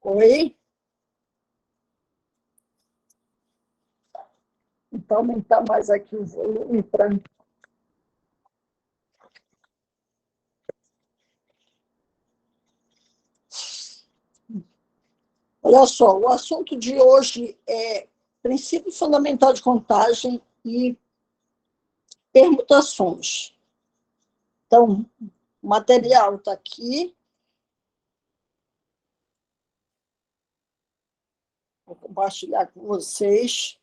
Oi? Então, aumentar mais aqui o volume para. Olha só, o assunto de hoje é princípio fundamental de contagem e permutações. Então, o material está aqui. Vou compartilhar com vocês.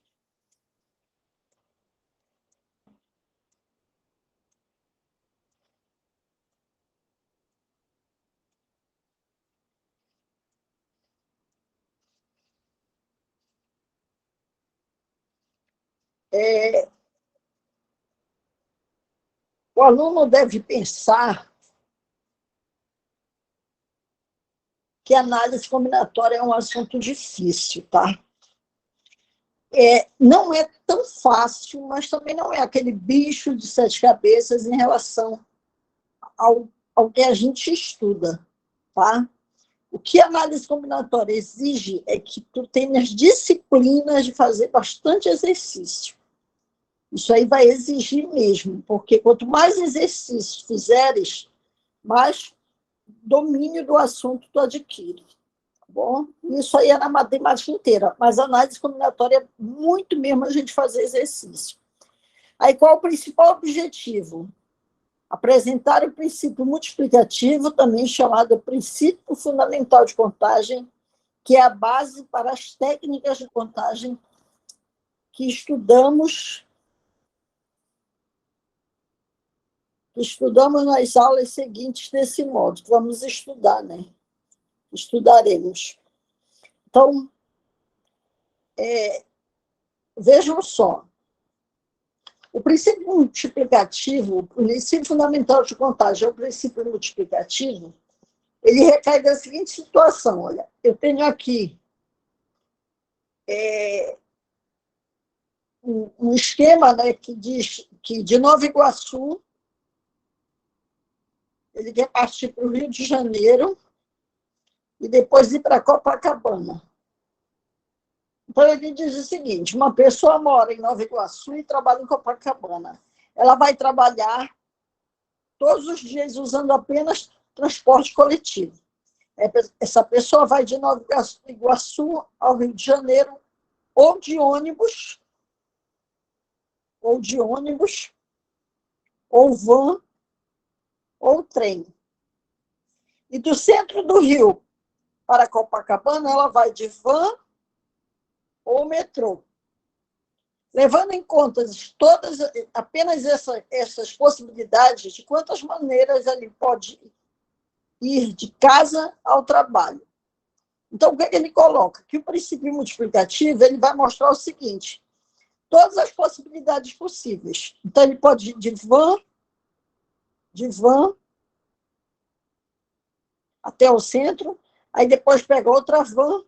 O aluno deve pensar que análise combinatória é um assunto difícil, tá? Não é tão fácil, mas também não é aquele bicho de sete cabeças em relação ao que a gente estuda, tá? O que a análise combinatória exige é que tu tenhas disciplinas de fazer bastante exercício. Isso aí vai exigir mesmo, porque quanto mais exercícios fizeres, mais domínio do assunto tu adquire. Tá bom? Isso aí é na matemática inteira, mas a análise combinatória é muito mesmo a gente fazer exercício. Aí qual é o principal objetivo? Apresentar o princípio multiplicativo, também chamado princípio fundamental de contagem, que é a base para as técnicas de contagem que estudamos nas aulas seguintes desse modo. Vamos estudar, né? Estudaremos. Então, vejam só. O princípio multiplicativo, o princípio fundamental de contagem é o princípio multiplicativo, ele recai da seguinte situação, olha, eu tenho aqui um esquema, né, que diz que de Nova Iguaçu ele quer partir para o Rio de Janeiro e depois ir para Copacabana. Então, ele diz o seguinte, uma pessoa mora em Nova Iguaçu e trabalha em Copacabana. Ela vai trabalhar todos os dias usando apenas transporte coletivo. Essa pessoa vai de Nova Iguaçu ao Rio de Janeiro ou de ônibus, ou van, ou trem. E do centro do Rio para Copacabana, ela vai de van ou metrô. Levando em conta apenas essas possibilidades, de quantas maneiras ele pode ir de casa ao trabalho. Então, o que ele coloca? Que o princípio multiplicativo ele vai mostrar o seguinte, todas as possibilidades possíveis. Então, ele pode ir de van até o centro, aí depois pega outra van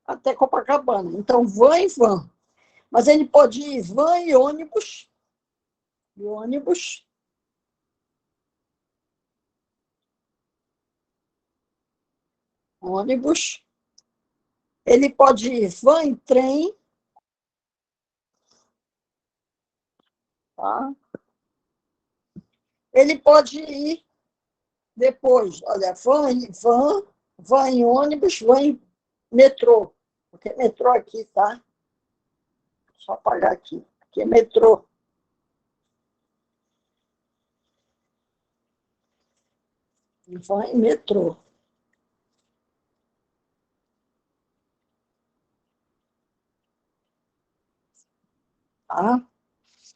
até Copacabana. Então, van e van. Mas ele pode ir van e ônibus, ônibus. Ele pode ir van e trem, tá? Ele pode ir depois, olha, van em ônibus, van em metrô. Porque metrô aqui, tá? Só apagar aqui. Aqui é metrô. Van em metrô. Tá?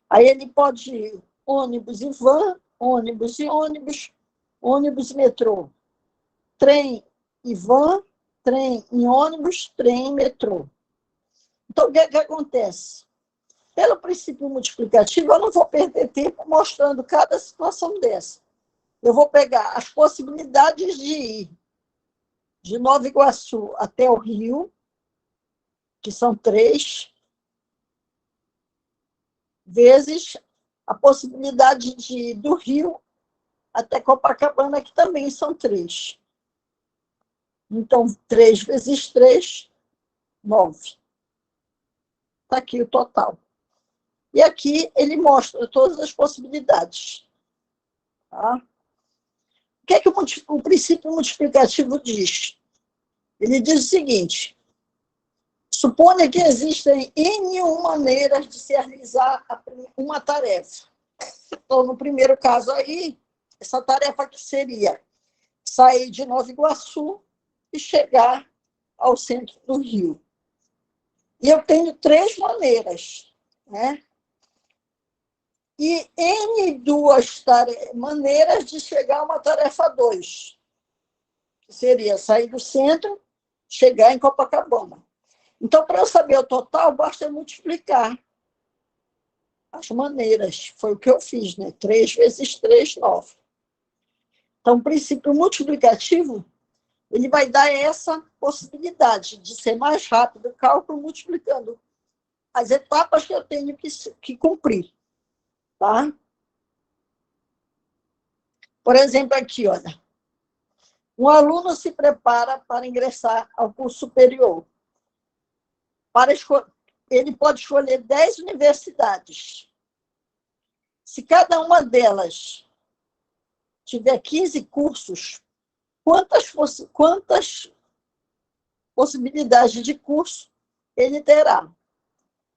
Aí ele pode ir ônibus e van, ônibus e ônibus e metrô. Trem e van, trem e ônibus, trem e metrô. Então, o que acontece? Pelo princípio multiplicativo, eu não vou perder tempo mostrando cada situação dessa. Eu vou pegar as possibilidades de ir de Nova Iguaçu até o Rio, que são 3, vezes a possibilidade de ir do Rio até Copacabana, que também são 3. Então, 3 vezes 3, 9. Está aqui o total. E aqui ele mostra todas as possibilidades. Tá? O que é que o princípio multiplicativo diz? Ele diz o seguinte: suponha que existem N maneiras de se realizar uma tarefa. Então, no primeiro caso aí, essa tarefa que seria sair de Nova Iguaçu e chegar ao centro do Rio. E eu tenho 3 maneiras, né? E N maneiras de chegar a uma tarefa 2, que seria sair do centro, chegar em Copacabana. Então, para eu saber o total, basta multiplicar as maneiras. Foi o que eu fiz, né? 3 vezes 3, 9. Então, o princípio multiplicativo, ele vai dar essa possibilidade de ser mais rápido o cálculo multiplicando as etapas que eu tenho que cumprir. Tá? Por exemplo, aqui, olha. Um aluno se prepara para ingressar ao curso superior. Ele pode escolher 10 universidades. Se cada uma delas tiver 15 cursos, quantas possibilidades de curso ele terá?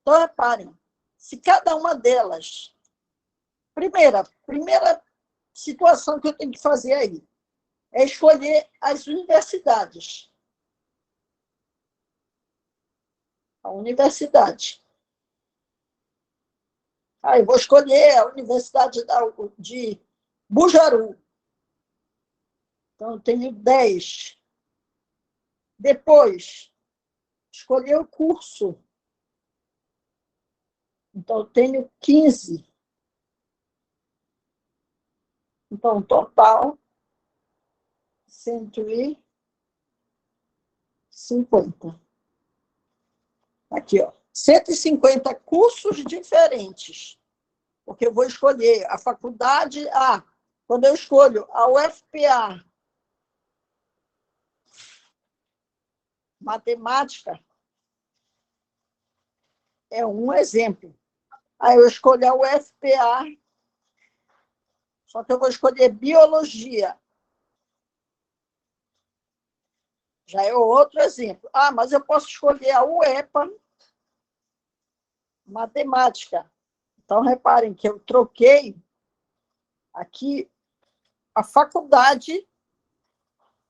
Então, reparem, se cada uma delas... Primeira situação que eu tenho que fazer aí é escolher as universidades. A universidade. Eu vou escolher a Universidade de Bujaru. Então, eu tenho 10. Depois, escolher o curso. Então, eu tenho 15. Então, total, 150. Aqui, ó. 150 cursos diferentes. Porque eu vou escolher a faculdade. Quando eu escolho a UFPA, matemática, é um exemplo. Aí eu escolho a UFPA, só que eu vou escolher biologia. Já é outro exemplo. Mas eu posso escolher a UEPA, matemática. Então, reparem que eu troquei aqui a faculdade,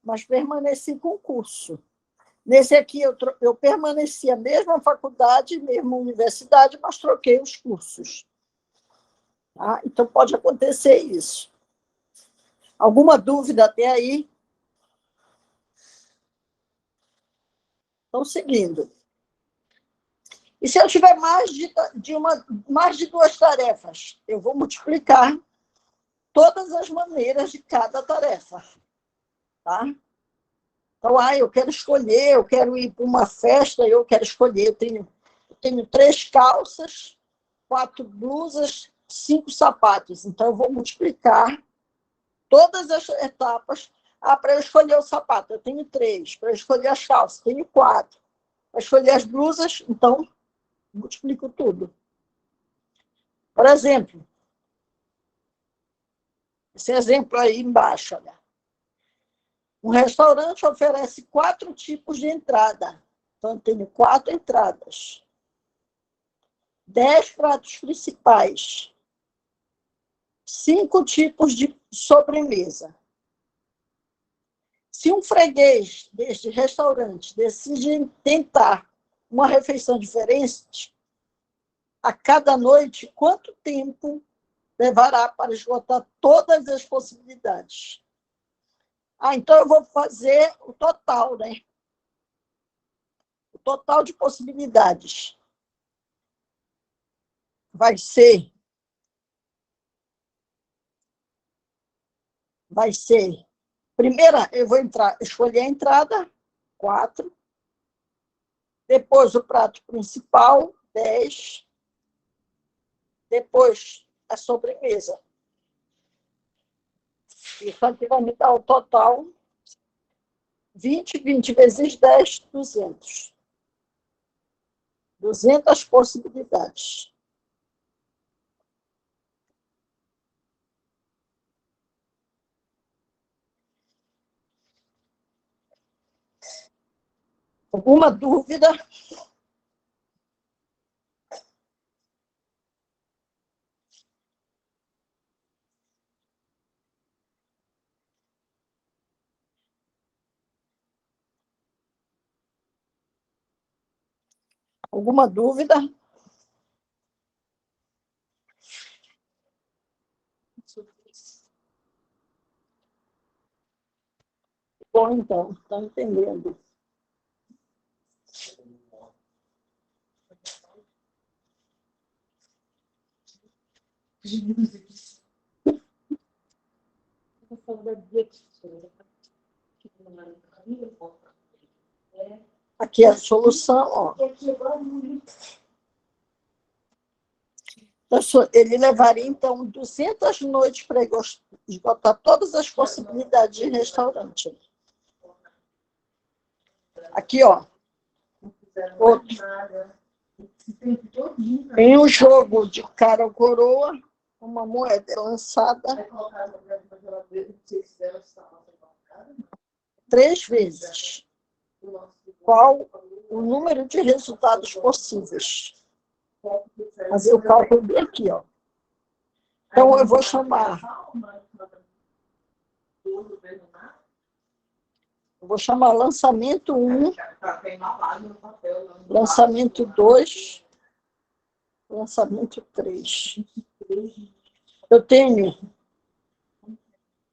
mas permaneci com o curso. Nesse aqui, eu permaneci a mesma faculdade, mesma universidade, mas troquei os cursos. Tá? Então, pode acontecer isso. Alguma dúvida até aí? Estão seguindo. E se eu tiver mais de 2 tarefas, eu vou multiplicar todas as maneiras de cada tarefa. Tá? Então, eu quero escolher, eu quero ir para uma festa, eu quero escolher. Eu tenho 3 calças, 4 blusas, 5 sapatos. Então, eu vou multiplicar todas as etapas. Para eu escolher o sapato, eu tenho 3. Para eu escolher as calças, tenho 4. Para escolher as blusas, então, multiplico tudo. Por exemplo, esse exemplo aí embaixo, olha. Um restaurante oferece 4 tipos de entrada. Então, eu tenho 4 entradas. 10 pratos principais. 5 tipos de sobremesa. Se um freguês deste restaurante decide tentar uma refeição diferente, a cada noite, quanto tempo levará para esgotar todas as possibilidades? Então eu vou fazer o total, né? O total de possibilidades vai ser primeira, eu vou escolher a entrada, 4. Depois o prato principal, 10. Depois a sobremesa. Isso aqui vai me dar o total 20 vezes 10, 200. 200 possibilidades. Alguma dúvida? Alguma dúvida? Bom, então, estão entendendo. Aqui é a solução, ó. Ele levaria, então, 200 noites para esgotar todas as possibilidades de restaurante. Aqui, ó. Outro. Em um jogo de cara ou coroa, uma moeda é lançada 3 vezes. Qual o número de resultados possíveis? Fazer o cálculo bem aqui, ó. Então, eu vou chamar lançamento 1, lançamento 2, lançamento 3. Eu tenho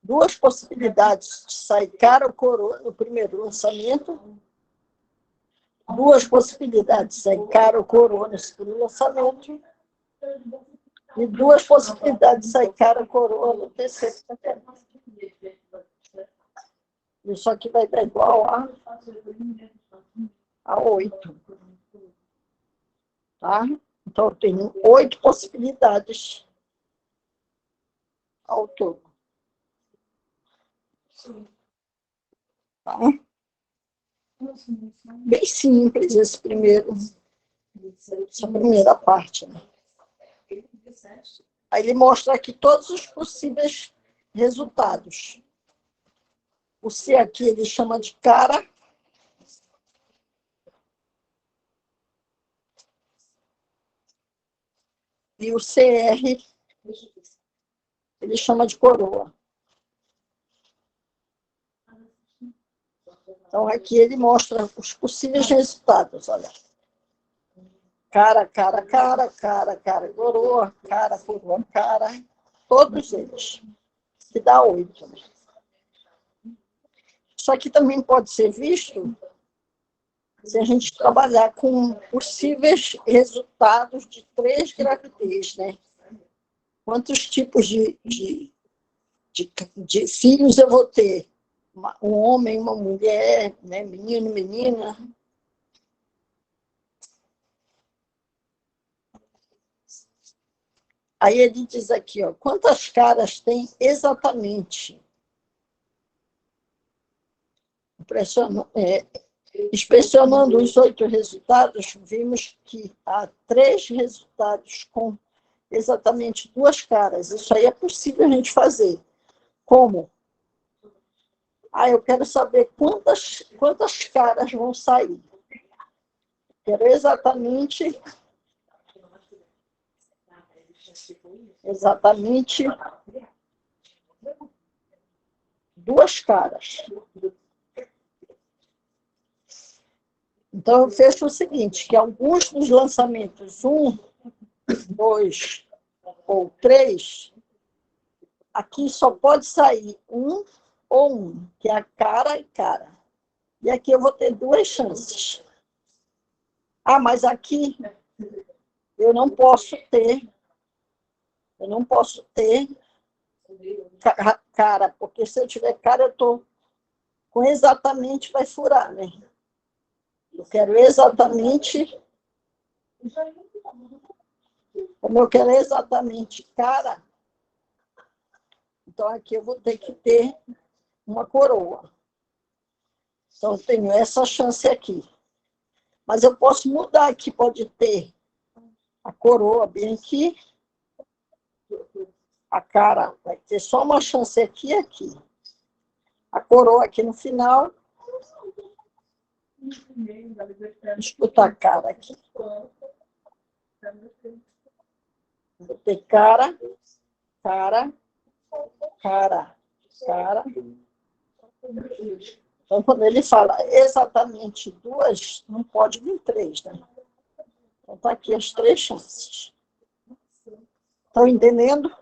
2 possibilidades de sair cara ou coroa no primeiro lançamento, 2 possibilidades de sair cara ou coroa no segundo lançamento, e 2 possibilidades de sair cara ou coroa no terceiro lançamento. Isso aqui vai dar igual a 8. Tá? Então, eu tenho 8 possibilidades ao todo. Tá? Bem simples essa primeira parte. Né? Aí ele mostra aqui todos os possíveis resultados. O C aqui ele chama de cara. E o CR ele chama de coroa. Então, aqui ele mostra os possíveis resultados. Olha. Cara, cara, cara, cara, cara, coroa, cara, coroa, cara. Todos eles. Que dá 8. Isso aqui também pode ser visto se a gente trabalhar com possíveis resultados de 3 gravidez, né? Quantos tipos de filhos eu vou ter? Um homem, uma mulher, né? Menino, menina. Aí ele diz aqui, ó, quantas caras tem exatamente? Inspecionando os 8 resultados, vimos que há 3 resultados com exatamente 2 caras. Isso aí é possível a gente fazer. Como? Eu quero saber quantas caras vão sair. Quero exatamente 2 caras. Então, eu fecho o seguinte, que alguns dos lançamentos 1, 2 ou 3, aqui só pode sair 1 ou 1, que é a cara e cara. E aqui eu vou ter 2 chances. Mas aqui eu não posso ter cara, porque se eu tiver cara, eu estou com exatamente, vai furar, né? Eu quero exatamente, como eu quero exatamente cara, então aqui eu vou ter que ter uma coroa. Então, eu tenho essa chance aqui. Mas eu posso mudar aqui, pode ter a coroa bem aqui, a cara vai ter só uma chance aqui e aqui. A coroa aqui no final. Escuta a cara aqui. Vou ter cara, cara, cara, cara. Então, quando ele fala exatamente duas, não pode vir três, né? Então, tá aqui as três chances. Estão entendendo?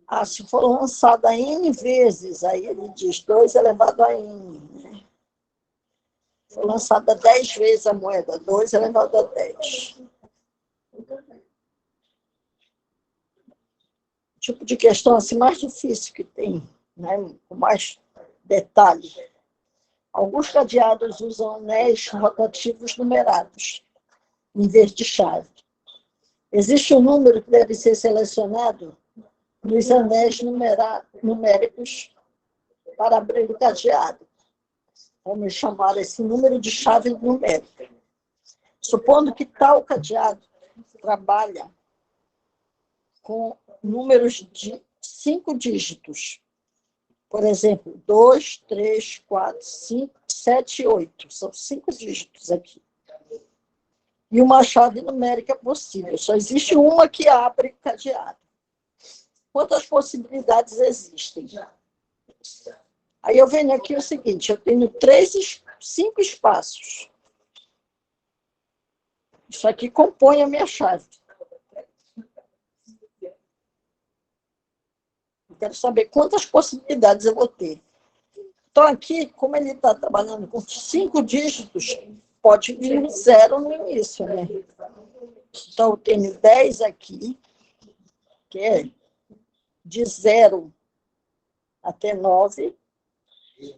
Ah, se for lançada N vezes, aí ele diz 2 elevado a N. Né? Se for lançada 10 vezes a moeda, 2 elevado a 10. Tipo de questão assim, mais difícil que tem, né? Com mais detalhe. Alguns cadeados usam anéis rotativos numerados, em vez de chave. Existe um número que deve ser selecionado nos anéis numéricos para abrir o cadeado. Vamos chamar esse número de chave numérica. Supondo que tal cadeado trabalha com números de 5 dígitos. Por exemplo, 2, 3, 4, 5, 7, 8. São 5 dígitos aqui. E uma chave numérica possível. Só existe uma que abre cadeado. Quantas possibilidades existem? Aí eu venho aqui o seguinte, eu tenho 5 espaços. Isso aqui compõe a minha chave. Eu quero saber quantas possibilidades eu vou ter. Então, aqui, como ele está trabalhando com 5 dígitos, pode vir um 0 no início, né? Então, eu tenho 10 aqui, que é de 0 até 9.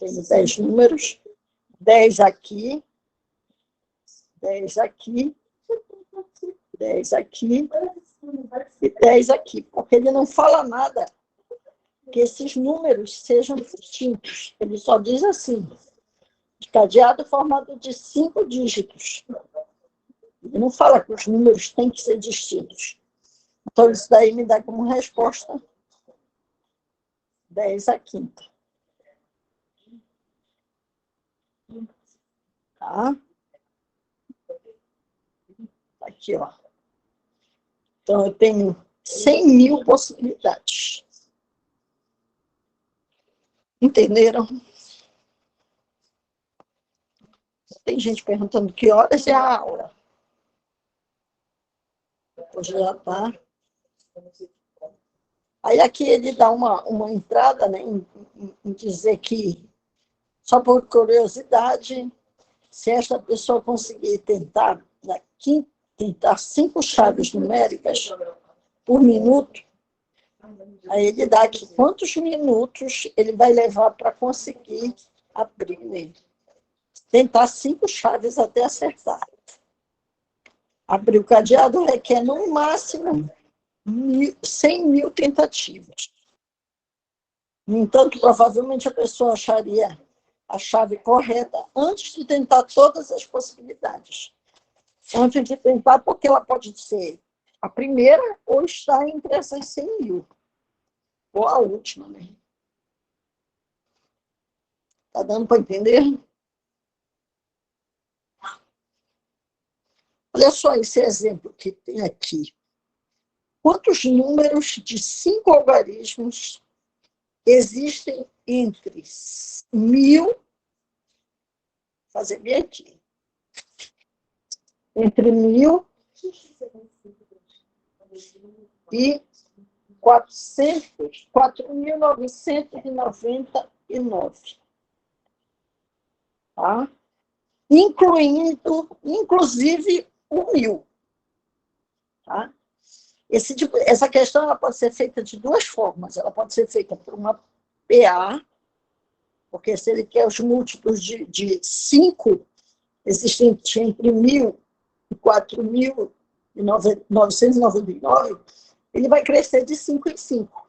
Tenho 10 números. 10 aqui, 10 aqui, 10 aqui e 10 aqui. Porque ele não fala nada que esses números sejam distintos. Ele só diz assim, cadeado formado de 5 dígitos. Ele não fala que os números têm que ser distintos. Então, isso daí me dá como resposta 10 à quinta. Tá? Aqui, ó. Então, eu tenho 100 mil possibilidades. Entenderam? Tem gente perguntando que horas é a aula. Hoje já está. Aí aqui ele dá uma entrada, né, em dizer que, só por curiosidade, se esta pessoa conseguir tentar 5 chaves numéricas por minuto, aí ele dá aqui quantos minutos ele vai levar para conseguir abrir nele. Tentar 5 chaves até acertar. Abrir o cadeado requer, no máximo, 100 mil tentativas. No entanto, provavelmente a pessoa acharia a chave correta antes de tentar todas as possibilidades. Antes de tentar, porque ela pode ser a primeira ou estar entre essas 100 mil. Ou a última, né? Está dando para entender? Olha só esse exemplo que tem aqui. Quantos números de 5 algarismos existem entre 1000, fazer bem aqui, entre 1000 e 4.999, tá? Inclusive o 1000. Tá? Essa questão ela pode ser feita de duas formas. Ela pode ser feita por uma PA, porque se ele quer os múltiplos de 5 existentes entre 1000 e 4.000, 999, ele vai crescer de 5 em 5.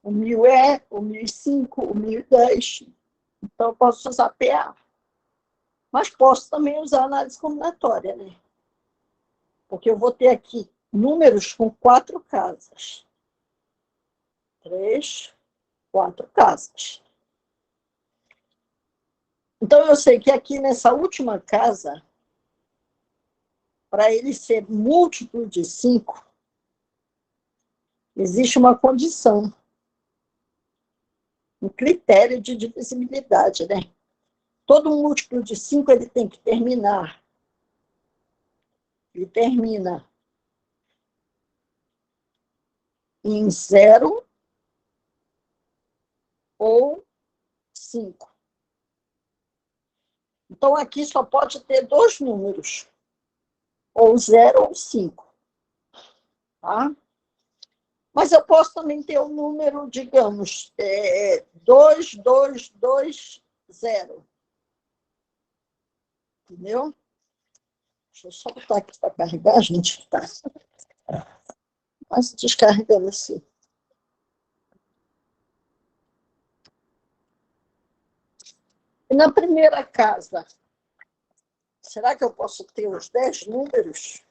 O 1000 é, o 1005, o 1010. Então, eu posso usar PA. Mas posso também usar análise combinatória, né? Porque eu vou ter aqui números com 4 casas. 3, 4 casas. Então, eu sei que aqui nessa última casa, para ele ser múltiplo de 5, existe uma condição, um critério de divisibilidade, né? Todo múltiplo de 5 ele tem que terminar. Ele termina em 0 ou 5. Então, aqui só pode ter 2 números, ou 0 ou 5. Tá? Mas eu posso também ter um número, digamos, 2, 2, 2, 0. Entendeu? Deixa eu só botar aqui para carregar, gente. Tá quase descarregando assim. E na primeira casa, será que eu posso ter os 10 números?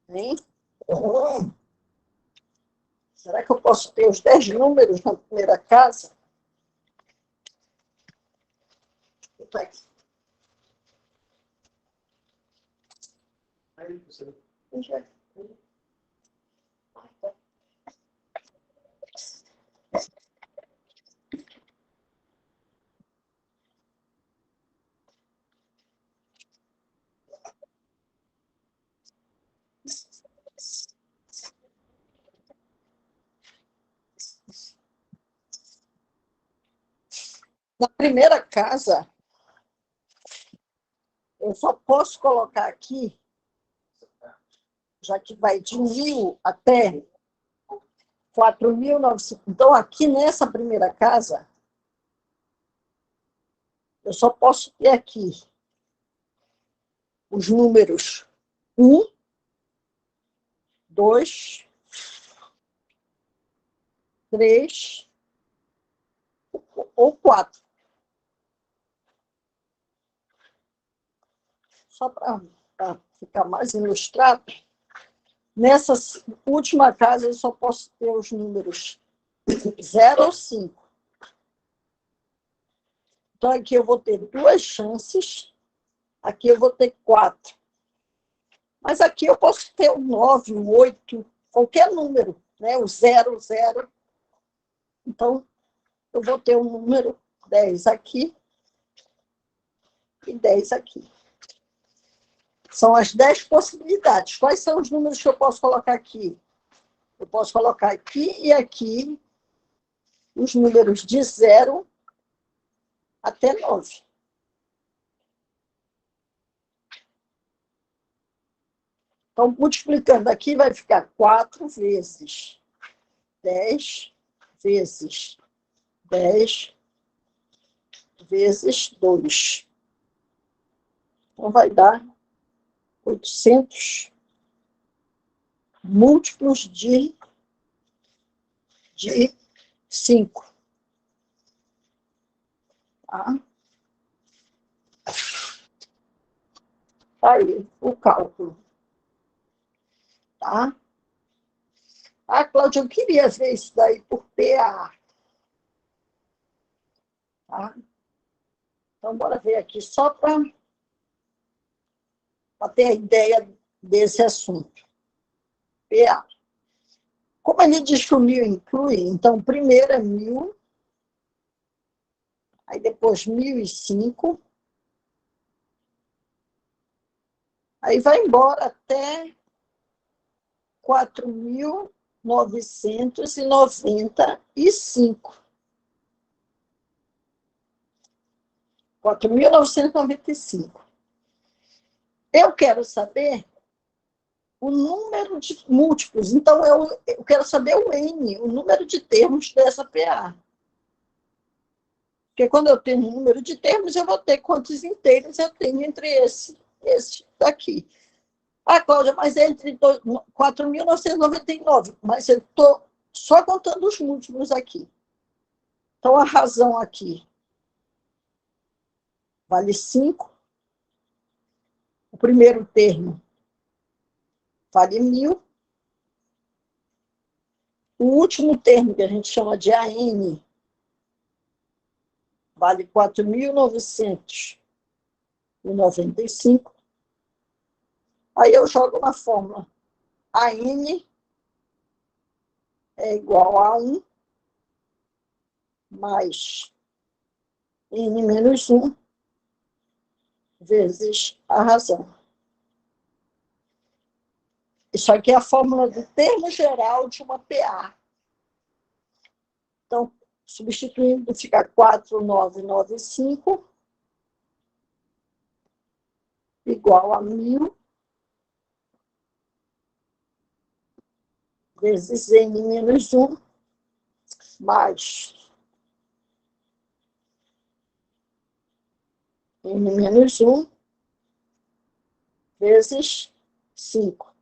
Hein? Será que eu posso ter os 10 números na primeira casa? Aí você... Na primeira casa, eu só posso colocar aqui, já que vai de 1000 até 4.900. Então, aqui nessa primeira casa, eu só posso ter aqui os números 1, 2, 3 ou 4. Só para ficar mais ilustrado, nessa última casa eu só posso ter os números 0 ou 5. Então, aqui eu vou ter 2 chances, aqui eu vou ter 4. Mas aqui eu posso ter o 9, o 8, qualquer número, né? O 0, 0. Então, eu vou ter o número 10 aqui e 10 aqui. São as 10 possibilidades. Quais são os números que eu posso colocar aqui? Eu posso colocar aqui e aqui os números de 0 até 9. Então, multiplicando aqui, vai ficar 4 vezes 10 vezes 10 vezes 2. Então, vai dar 800 múltiplos de 5. Tá? Aí, o cálculo. Tá? Ah, Cláudia, eu queria ver isso daí por PA. Tá? Então, bora ver aqui, só para ter a ideia desse assunto. PA. Como ele diz que o 1000 inclui, então, primeiro é 1000, aí depois 1005, aí vai embora até 4.995. 4.995. Eu quero saber o número de múltiplos. Então, eu quero saber o N, o número de termos dessa PA. Porque quando eu tenho um número de termos, eu vou ter quantos inteiros eu tenho entre esse esse daqui. Ah, Cláudia, mas é entre 4.999, mas eu estou só contando os múltiplos aqui. Então, a razão aqui vale 5. O primeiro termo vale 1.000. O último termo, que a gente chama de AN, vale 4.995. Aí eu jogo na fórmula. AN é igual a 1 mais N menos 1 vezes a razão. Isso aqui é a fórmula do termo geral de uma PA. Então, substituindo, fica 4.995 igual a 1.000 vezes N menos 1 mais N menos 1 vezes 5,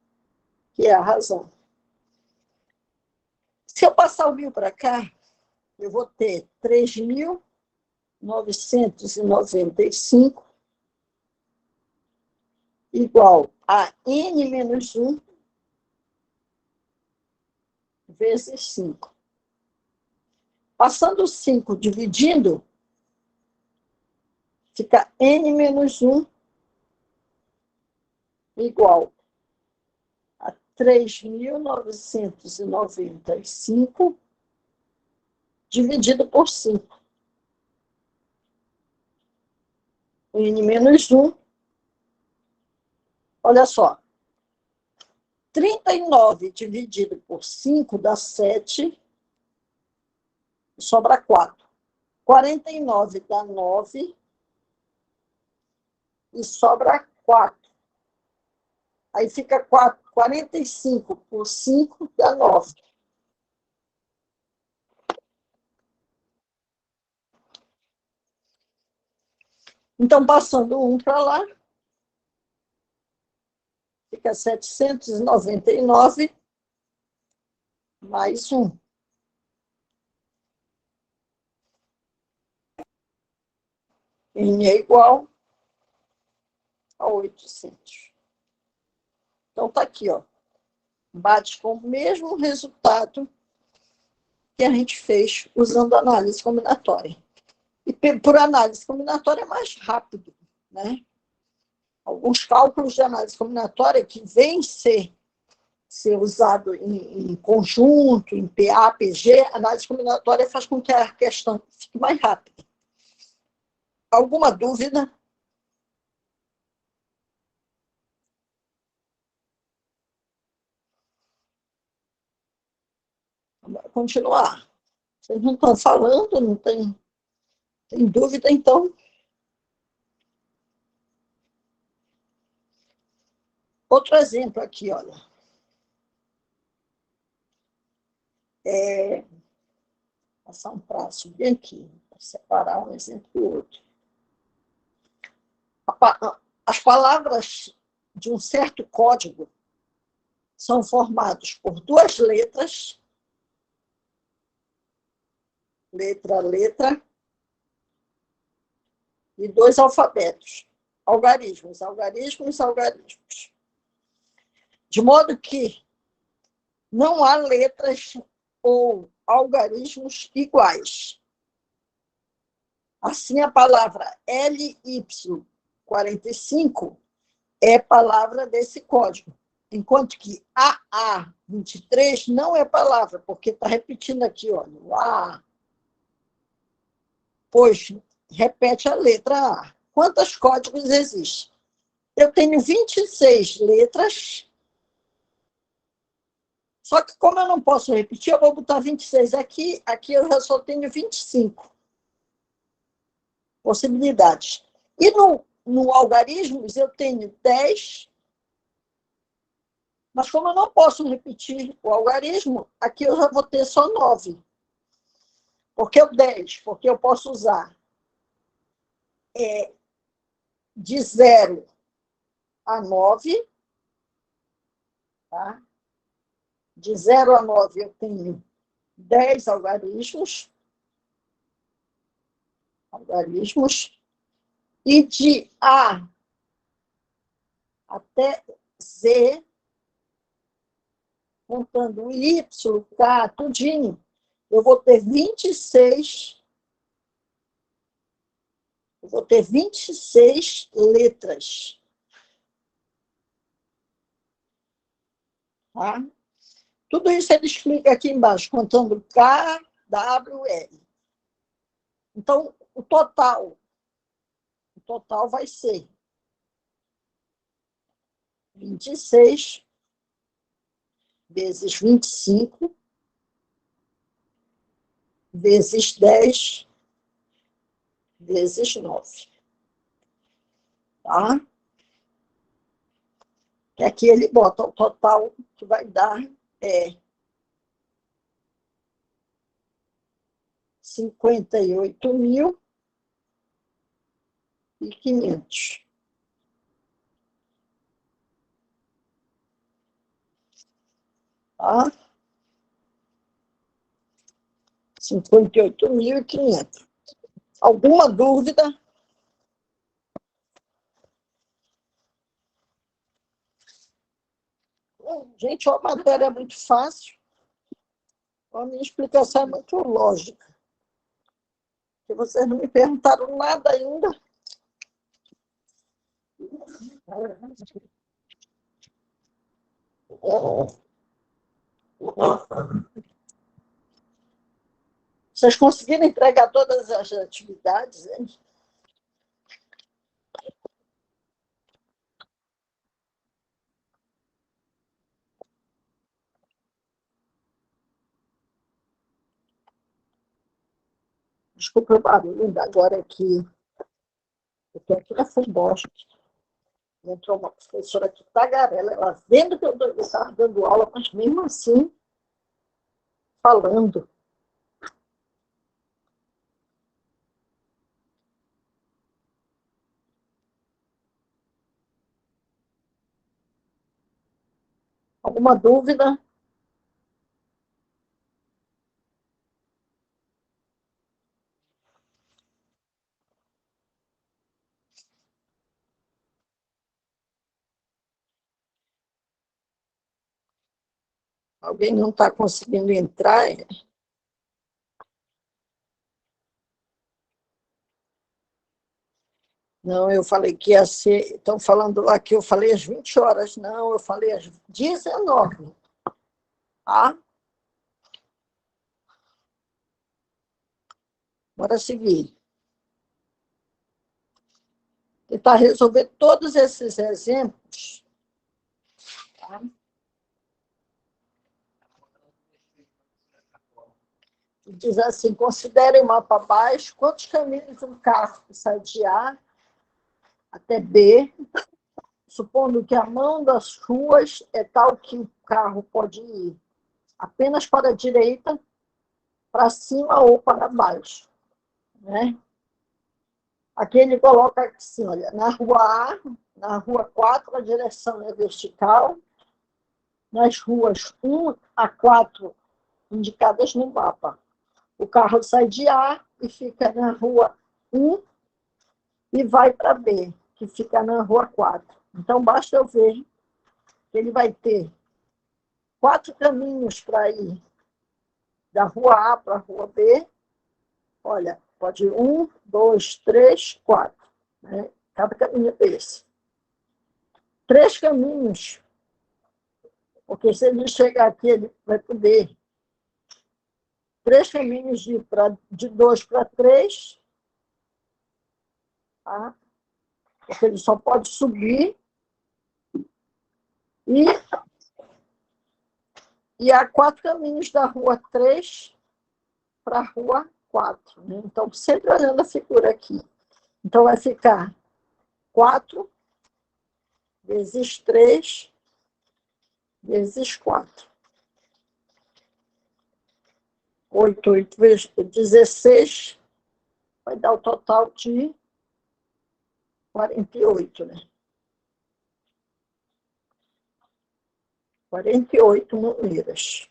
que é a razão. Se eu passar o 1.000 para cá, eu vou ter 3.995 igual a N menos 1 vezes 5. Passando o 5 dividindo, fica N menos 1 igual a 3.995 dividido por 5. N menos 1. Olha só. 39 dividido por 5 dá 7. Sobra 4. 49 dá 9. E sobra 4. Aí fica 4. 45 por 5 dá 9. Então, passando 1 para lá, fica 799 mais 1. N é igual a 800. Então, está aqui, ó. Bate com o mesmo resultado que a gente fez usando análise combinatória. E por análise combinatória é mais rápido, né? Alguns cálculos de análise combinatória que vêm ser usado em conjunto, em PA, PG, análise combinatória faz com que a questão fique mais rápida. Alguma dúvida? Vamos continuar. Vocês não estão falando, não tem dúvida, então. Outro exemplo aqui, olha. Passar um traço bem aqui, para separar um exemplo do outro. As palavras de um certo código são formadas por duas letras, letra, e dois alfabetos, algarismos. De modo que não há letras ou algarismos iguais. Assim, a palavra LY45 é palavra desse código, enquanto que AA23 não é palavra, porque está repetindo aqui, olha, o A. Pois repete a letra A. Quantos códigos existem? Eu tenho 26 letras, só que como eu não posso repetir, eu vou botar 26 aqui, aqui eu já só tenho 25 possibilidades. E no algarismos eu tenho 10, mas como eu não posso repetir o algarismo, aqui eu já vou ter só 9. Por que o 10? Porque eu posso usar de 0 a 9, tá? De 0 a 9 eu tenho 10 algarismos, e de A até Z, contando Y, K, tudinho, eu vou ter 26 letras. Tá? Tudo isso ele explica aqui embaixo, contando K, W, L. Então, o total vai ser 26 vezes 25 vezes 10 vezes 9. Tá? Que aqui ele bota o total que vai dar 58.500. Tá? 58.500. Alguma dúvida? Gente, a matéria é muito fácil. A minha explicação é muito lógica. Porque vocês não me perguntaram nada ainda. Vocês conseguiram entregar todas as atividades, hein? Desculpa o barulho agora aqui. Eu estou aqui na Fumbosch. Entrou uma professora aqui, tagarela, ela vendo que eu estava dando aula, mas mesmo assim, falando. Alguma dúvida? Alguém não está conseguindo entrar? Não, eu falei que ia ser. Estão falando lá que eu falei às 20 horas. Não, eu falei às 19. Tá? Bora seguir. Tentar resolver todos esses exemplos. Tá? Diz assim: considere o mapa abaixo. Quantos caminhos um carro que sai de A até B, supondo que a mão das ruas é tal que o carro pode ir apenas para a direita, para cima ou para baixo. Né? Aqui ele coloca assim, olha, na rua A, na rua 4, a direção é vertical, nas ruas 1 a 4, indicadas no mapa. O carro sai de A e fica na rua 1 e vai para B, que fica na rua 4. Então, basta eu ver que ele vai ter 4 caminhos para ir da rua A para a rua B. Olha, pode ir 1, 2, 3, 4. Né? Cada caminho é esse. 3 caminhos, porque se ele chegar aqui, ele vai poder. 3 caminhos de 2 para 3, tá? Porque ele só pode subir e há 4 caminhos da rua 3 para a rua 4. Né? Então, sempre olhando a figura aqui. Então, vai ficar 4 vezes 3 vezes 4. 8 vezes 16 vai dar o total de 48, né? 48 maneiras.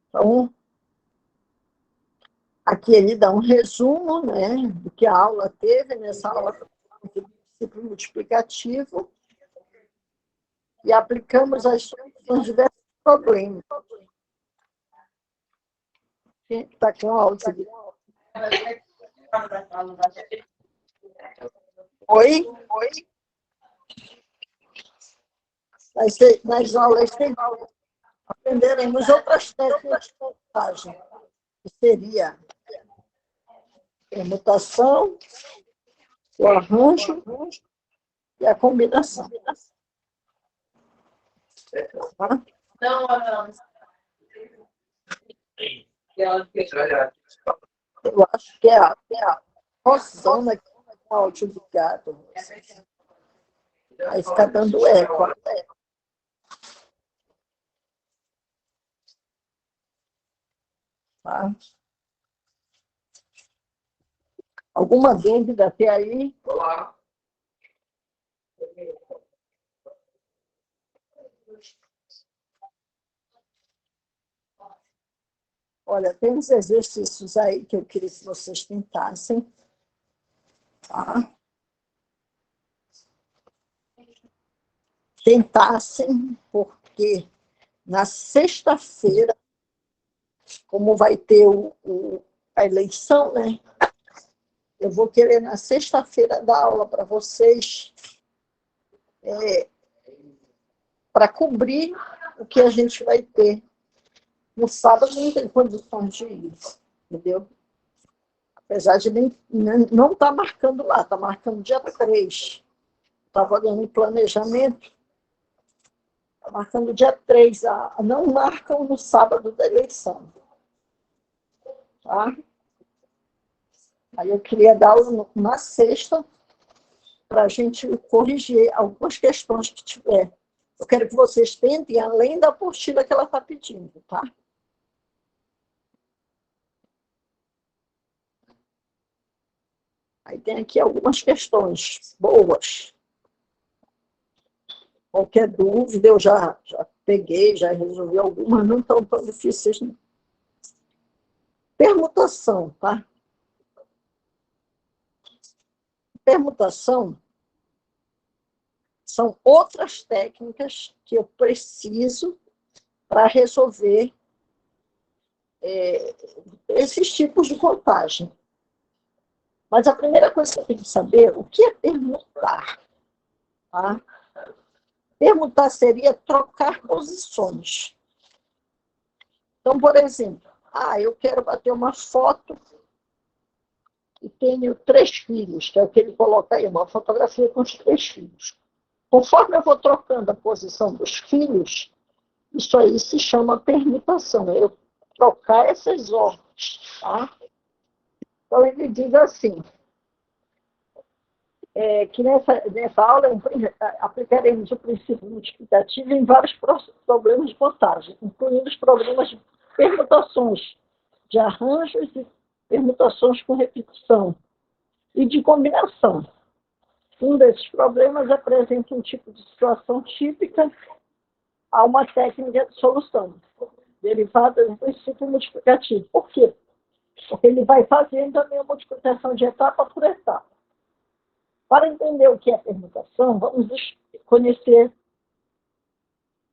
Então, aqui ele dá um resumo, né, do que a aula teve nessa aula do princípio multiplicativo e aplicamos as soluções de diversos problemas. Quem está com áudio? Oi? Nas aulas aprenderemos outras técnicas de contagem, que seria permutação, o arranjo e a combinação. Tá? Eu acho que é a Rosana que tem o áudio ligado. Aí fica dando eco. Tá? Alguma dúvida até aí? Olá. Olha, tem uns exercícios aí que eu queria que vocês tentassem. Tá? Tentassem, porque na sexta-feira, como vai ter a eleição, né? Eu vou querer, na sexta-feira, dar aula para vocês para cobrir o que a gente vai ter. No sábado não tem condições de ir, entendeu? Apesar de não estar marcando lá, está marcando dia 3. Estava olhando em planejamento, está marcando dia 3. Não marcam no sábado da eleição. Tá? Aí eu queria dar aula na sexta para a gente corrigir algumas questões que tiver. Eu quero que vocês tentem, além da apostila que ela está pedindo, tá? Aí tem aqui algumas questões boas. Qualquer dúvida, eu já peguei, já resolvi algumas, não estão tão difíceis. Não. Permutação, tá? Permutação são outras técnicas que eu preciso para resolver esses tipos de contagem. Mas a primeira coisa que eu tenho que saber, o que é permutar? Tá? Permutar seria trocar posições. Então, por exemplo, eu quero bater uma foto e tenho 3 filhos, que é o que ele coloca aí, uma fotografia com os 3 filhos. Conforme eu vou trocando a posição dos filhos, isso aí se chama permutação, eu trocar essas ordens. Tá? Então, ele diz assim, que nessa aula aplicaremos o princípio multiplicativo em vários problemas de contagem, incluindo os problemas de permutações, de arranjos e permutações com repetição e de combinação. Um desses problemas apresenta um tipo de situação típica a uma técnica de solução, derivada do princípio multiplicativo. Por quê? Porque ele vai fazendo também a multiplicação de etapa por etapa. Para entender o que é permutação, vamos conhecer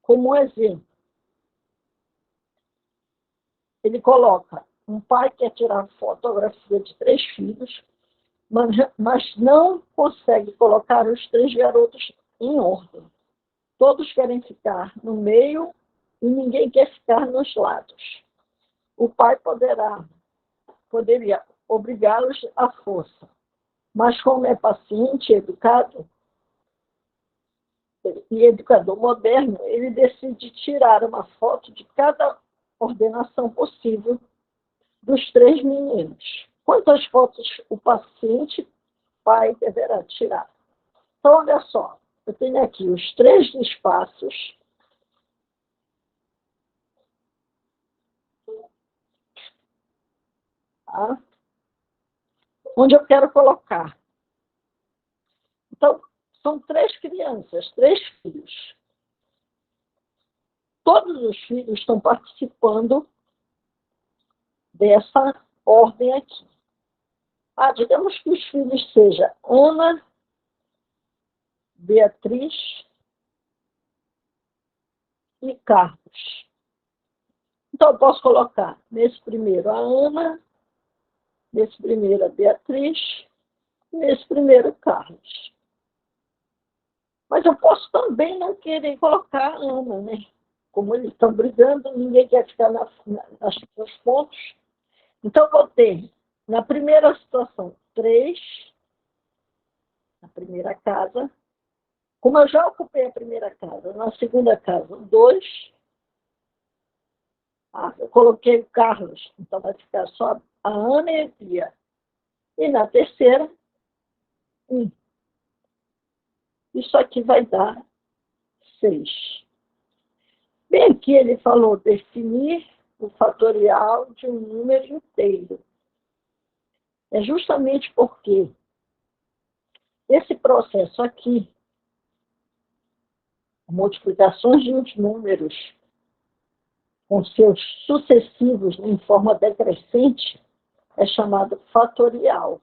como um exemplo. Ele coloca, um pai quer tirar fotografia de 3 filhos, mas não consegue colocar os 3 garotos em ordem. Todos querem ficar no meio e ninguém quer ficar nos lados. O pai poderia obrigá-los à força, mas como é paciente, educado e educador moderno, ele decide tirar uma foto de cada ordenação possível dos 3 meninos. Quantas fotos o paciente pai deverá tirar? Então, olha só, eu tenho aqui os 3 espaços. Tá? Onde eu quero colocar. Então, são 3 crianças, 3 filhos. todos os filhos estão participando dessa ordem aqui. Digamos que os filhos sejam Ana, Beatriz e Carlos. Então, eu posso colocar nesse primeiro a Ana, nesse primeiro a Beatriz, e nesse primeiro Carlos. Mas eu posso também não querer colocar a Ana, né? Como eles estão brigando, ninguém quer ficar nos pontos. Então, eu vou ter, na primeira situação, 3, na primeira casa. Como eu já ocupei a primeira casa, na segunda casa, 2. Eu coloquei o Carlos, então vai ficar só a Ana e a Bia. E na terceira, 1. Isso aqui vai dar 6. Bem aqui ele falou definir o fatorial de um número inteiro. É justamente porque esse processo aqui, multiplicações de uns números com seus sucessivos em forma decrescente, é chamado fatorial.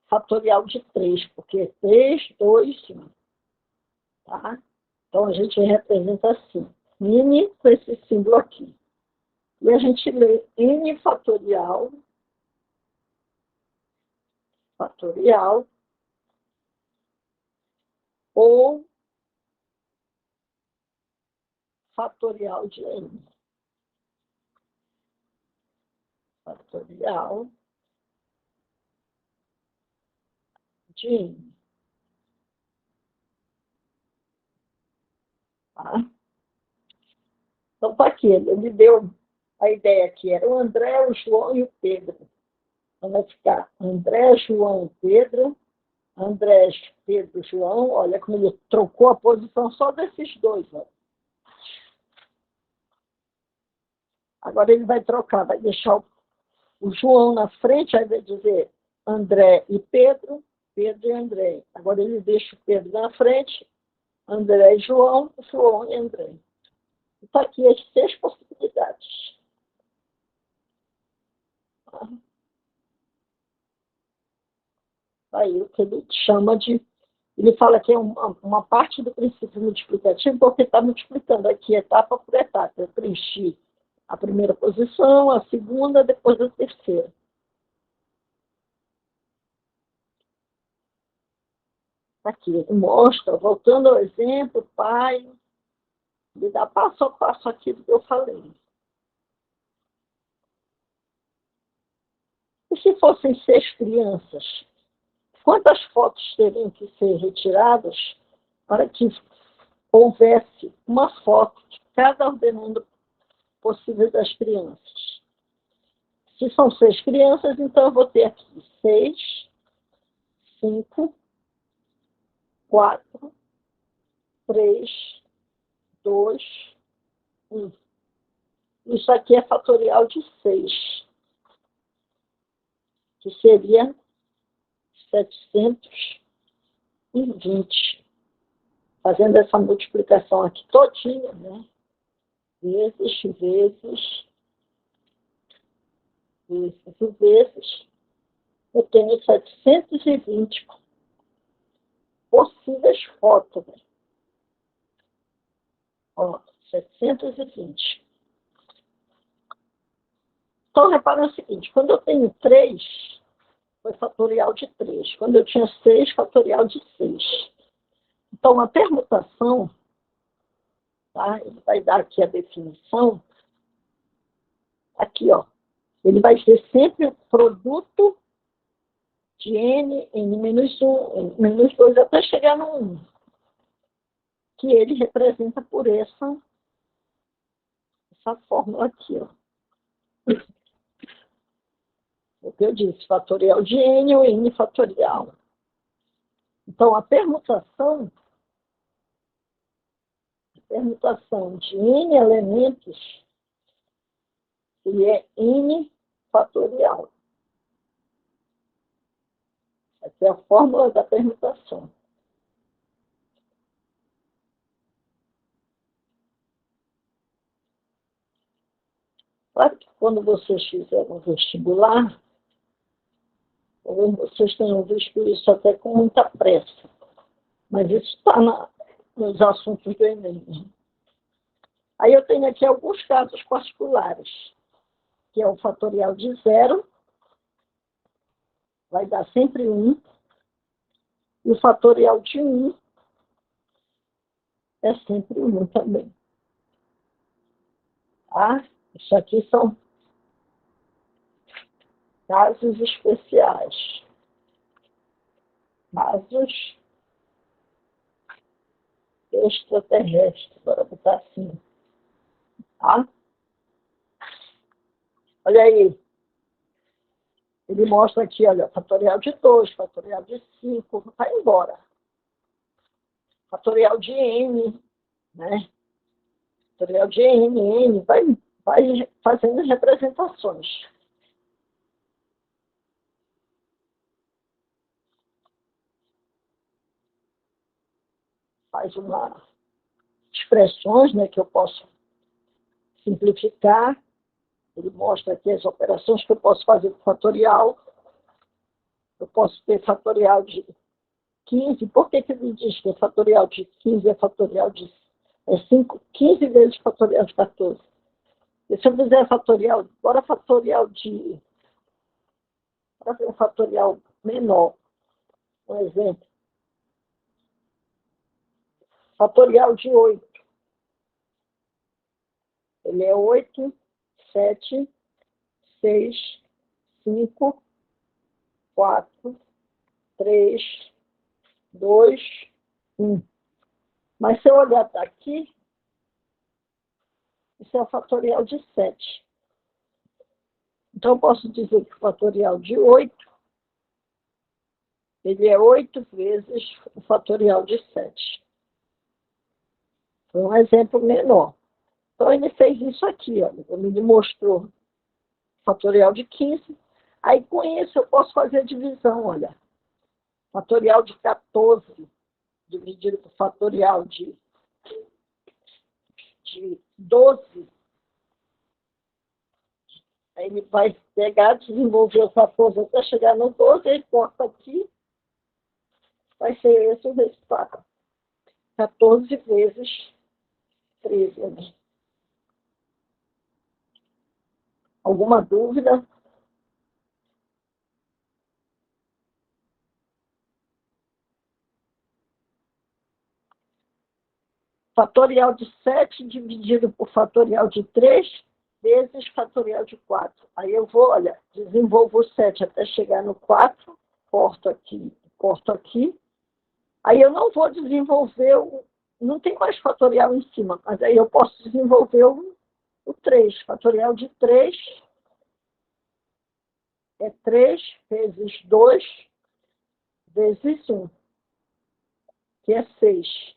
Fatorial de 3, porque é 3, 2, 1. Tá? Então, a gente representa assim, N com esse símbolo aqui. E a gente lê N fatorial, ou fatorial de N. Fatorial de N. Tá? Então, está aqui, ele me deu a ideia que era o André, o João e o Pedro. Então, vai ficar André, João, Pedro, André, Pedro, João. Olha como ele trocou a posição só desses dois. Ó. Agora ele vai trocar, vai deixar o João na frente, aí vai dizer André e Pedro, Pedro e André. Agora ele deixa o Pedro na frente, André e João, João e André. Então aqui as 6 possibilidades. Aí o que ele chama de... Ele fala que é uma parte do princípio multiplicativo, porque está multiplicando aqui etapa por etapa. Eu preenchi a primeira posição, a segunda, depois a terceira. Aqui ele mostra, voltando ao exemplo, pai, ele dá passo a passo aquilo que eu falei. E se fossem 6 crianças, quantas fotos teriam que ser retiradas para que houvesse uma foto de cada ordenando possível das crianças? Se são 6 crianças, então eu vou ter aqui 6, 5, 4, 3, 2, 1. Isso aqui é fatorial de 6, que seria 720. Fazendo essa multiplicação aqui todinha, né? Vezes, eu tenho 720 possíveis fotos. Ó, 720. Então, repara o seguinte, quando eu tenho 3, foi fatorial de 3. Quando eu tinha 6, fatorial de 6. Então, a permutação, tá? Ele vai dar aqui a definição, aqui, ó. Ele vai ser sempre o produto de n, n-1, n-2, até chegar no 1, que ele representa por essa fórmula aqui, ó. O que eu disse, fatorial de n ou n fatorial. Então, a permutação de n elementos, ele é n fatorial. Essa é a fórmula da permutação. Claro que quando vocês fizeram o vestibular, talvez vocês tenham visto isso até com muita pressa, mas isso está nos assuntos do Enem. Aí eu tenho aqui alguns casos particulares, que é o fatorial de 0, vai dar sempre 1, e o fatorial de 1 é sempre 1 também. Tá? Isso aqui são casos especiais. Casos extraterrestres, bora botar assim. Tá? Olha aí. Ele mostra aqui, olha, fatorial de 2, fatorial de 5, vai embora. Fatorial de n, né? Fatorial de n, vai fazendo representações. Faz uma expressões, né, que eu posso simplificar. Ele mostra aqui as operações que eu posso fazer com fatorial. Eu posso ter fatorial de 15. Por que ele diz que fatorial de 15 é fatorial de 15 vezes fatorial de 14? E se eu fizer fatorial, bora ver um fatorial menor. Um exemplo. Fatorial de 8. Ele é 8, 7, 6, 5, 4, 3, 2, 1. Mas se eu olhar daqui, isso é o fatorial de 7. Então, eu posso dizer que o fatorial de 8, ele é 8 vezes o fatorial de 7. Foi um exemplo menor. Então, ele fez isso aqui, olha. Ele me mostrou fatorial de 15. Aí, com isso, eu posso fazer a divisão, olha. Fatorial de 14 dividido por fatorial de 12. Aí ele vai pegar, desenvolver o 14 até chegar no 12, ele corta aqui, vai ser esse o resultado. 14 vezes 13. Né? Alguma dúvida? Fatorial de 7 dividido por fatorial de 3 vezes fatorial de 4. Aí eu vou, olha, desenvolvo o 7 até chegar no 4, corto aqui. Aí eu não vou desenvolver, não tem mais fatorial em cima, mas aí eu posso desenvolver o 3. Fatorial de 3 é 3 vezes 2 vezes 1, que é 6.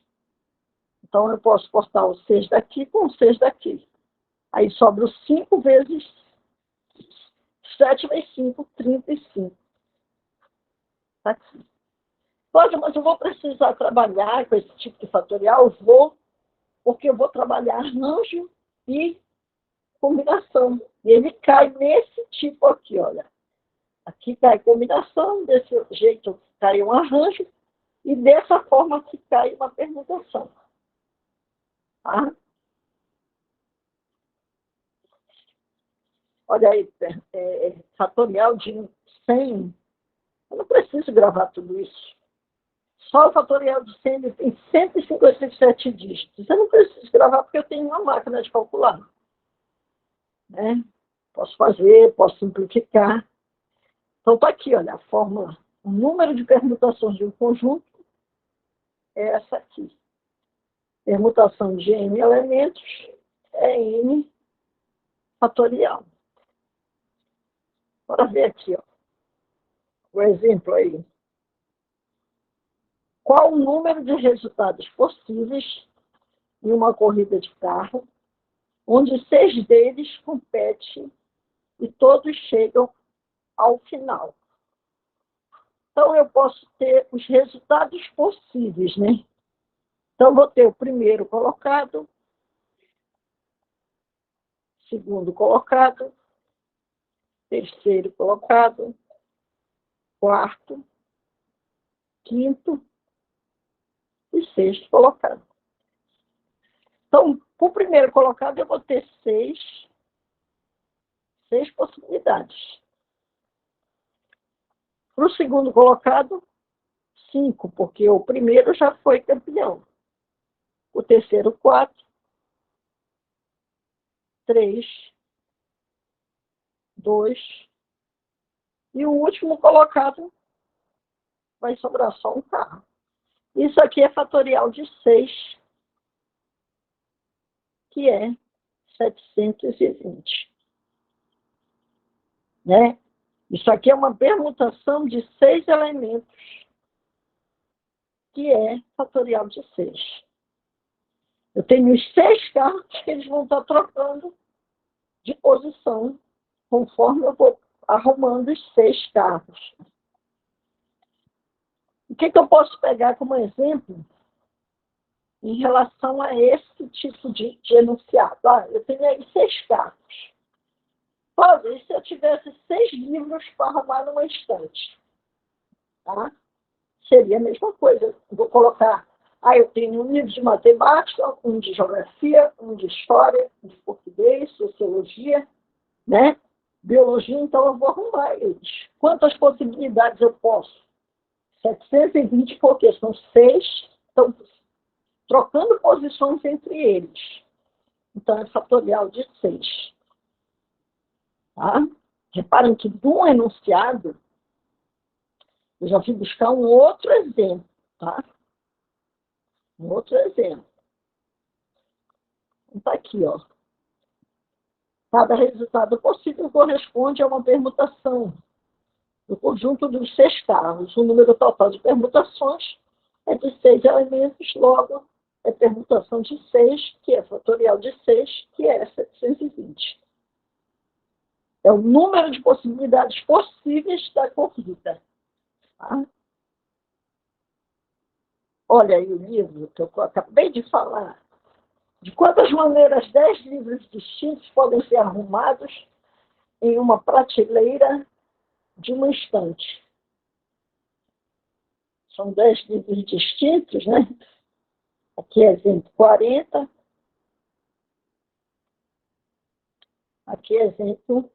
Então, eu posso cortar o 6 daqui com o 6 daqui. Aí sobra o 5 vezes 7 vezes 5, 35. Tá aqui. Pode, mas eu vou precisar trabalhar com esse tipo de fatorial? Vou, porque eu vou trabalhar arranjo e combinação. E ele cai nesse tipo aqui, olha. Aqui cai combinação, desse jeito cai um arranjo, e dessa forma que cai uma permutação. Tá? Olha aí, fatorial de 100. Eu não preciso gravar tudo isso. Só o fatorial de 100 tem 157 dígitos. Eu não preciso gravar porque eu tenho uma máquina de calcular. Né? Posso fazer, posso simplificar. Então, está aqui, olha, a fórmula. O número de permutações de um conjunto é essa aqui. Permutação de n elementos é n fatorial. Bora ver aqui, ó. O exemplo aí. Qual o número de resultados possíveis em uma corrida de carro, onde 6 deles competem e todos chegam ao final? Então, eu posso ter os resultados possíveis, né? Então, vou ter o primeiro colocado, segundo colocado, terceiro colocado, quarto, quinto e sexto colocado. Então, para o primeiro colocado, eu vou ter seis possibilidades. Para o segundo colocado, 5, porque o primeiro já foi campeão. O terceiro, 4, 3, 2, e o último colocado vai sobrar só um carro. Isso aqui é fatorial de 6, que é 720. Né? Isso aqui é uma permutação de 6 elementos, que é fatorial de 6. Eu tenho os 6 carros que eles vão estar trocando de posição, conforme eu vou arrumando os 6 carros. O que eu posso pegar como exemplo em relação a esse tipo de enunciado? Eu tenho aí 6 carros. Talvez se eu tivesse 6 livros para arrumar numa estante, tá? Seria a mesma coisa. Vou colocar, eu tenho um livro de matemática, um de geografia, um de história, um de português, sociologia, né? Biologia, então eu vou arrumar eles. Quantas possibilidades eu posso? 720, porque são 6, estão trocando posições entre eles. Então é fatorial de 6. Tá? Reparem que de um enunciado, eu já fui buscar um outro exemplo, tá? Um outro exemplo. Está aqui, ó. Cada resultado possível corresponde a uma permutação do conjunto dos 6 carros. O número total de permutações é de 6 elementos, logo é permutação de 6, que é fatorial de 6, que é 720. É o número de possibilidades possíveis da corrida. Tá? Olha aí o livro que eu acabei de falar. De quantas maneiras 10 livros distintos podem ser arrumados em uma prateleira de uma estante? São 10 livros distintos, né? Aqui é exemplo 40. Aqui é exemplo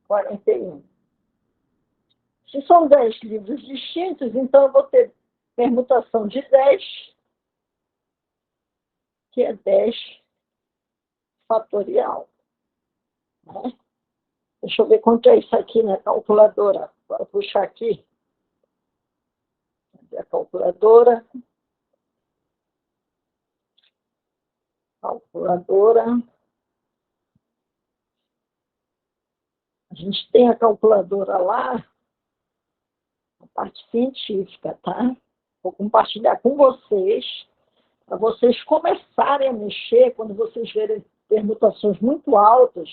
41. Se são 10 livros distintos, então eu vou ter permutação de 10, que é 10 fatorial. Né? Deixa eu ver quanto é isso aqui na calculadora. Vou puxar aqui. Cadê a calculadora? Calculadora. A gente tem a calculadora lá, a parte científica, tá? Vou compartilhar com vocês, para vocês começarem a mexer, quando vocês verem permutações muito altas,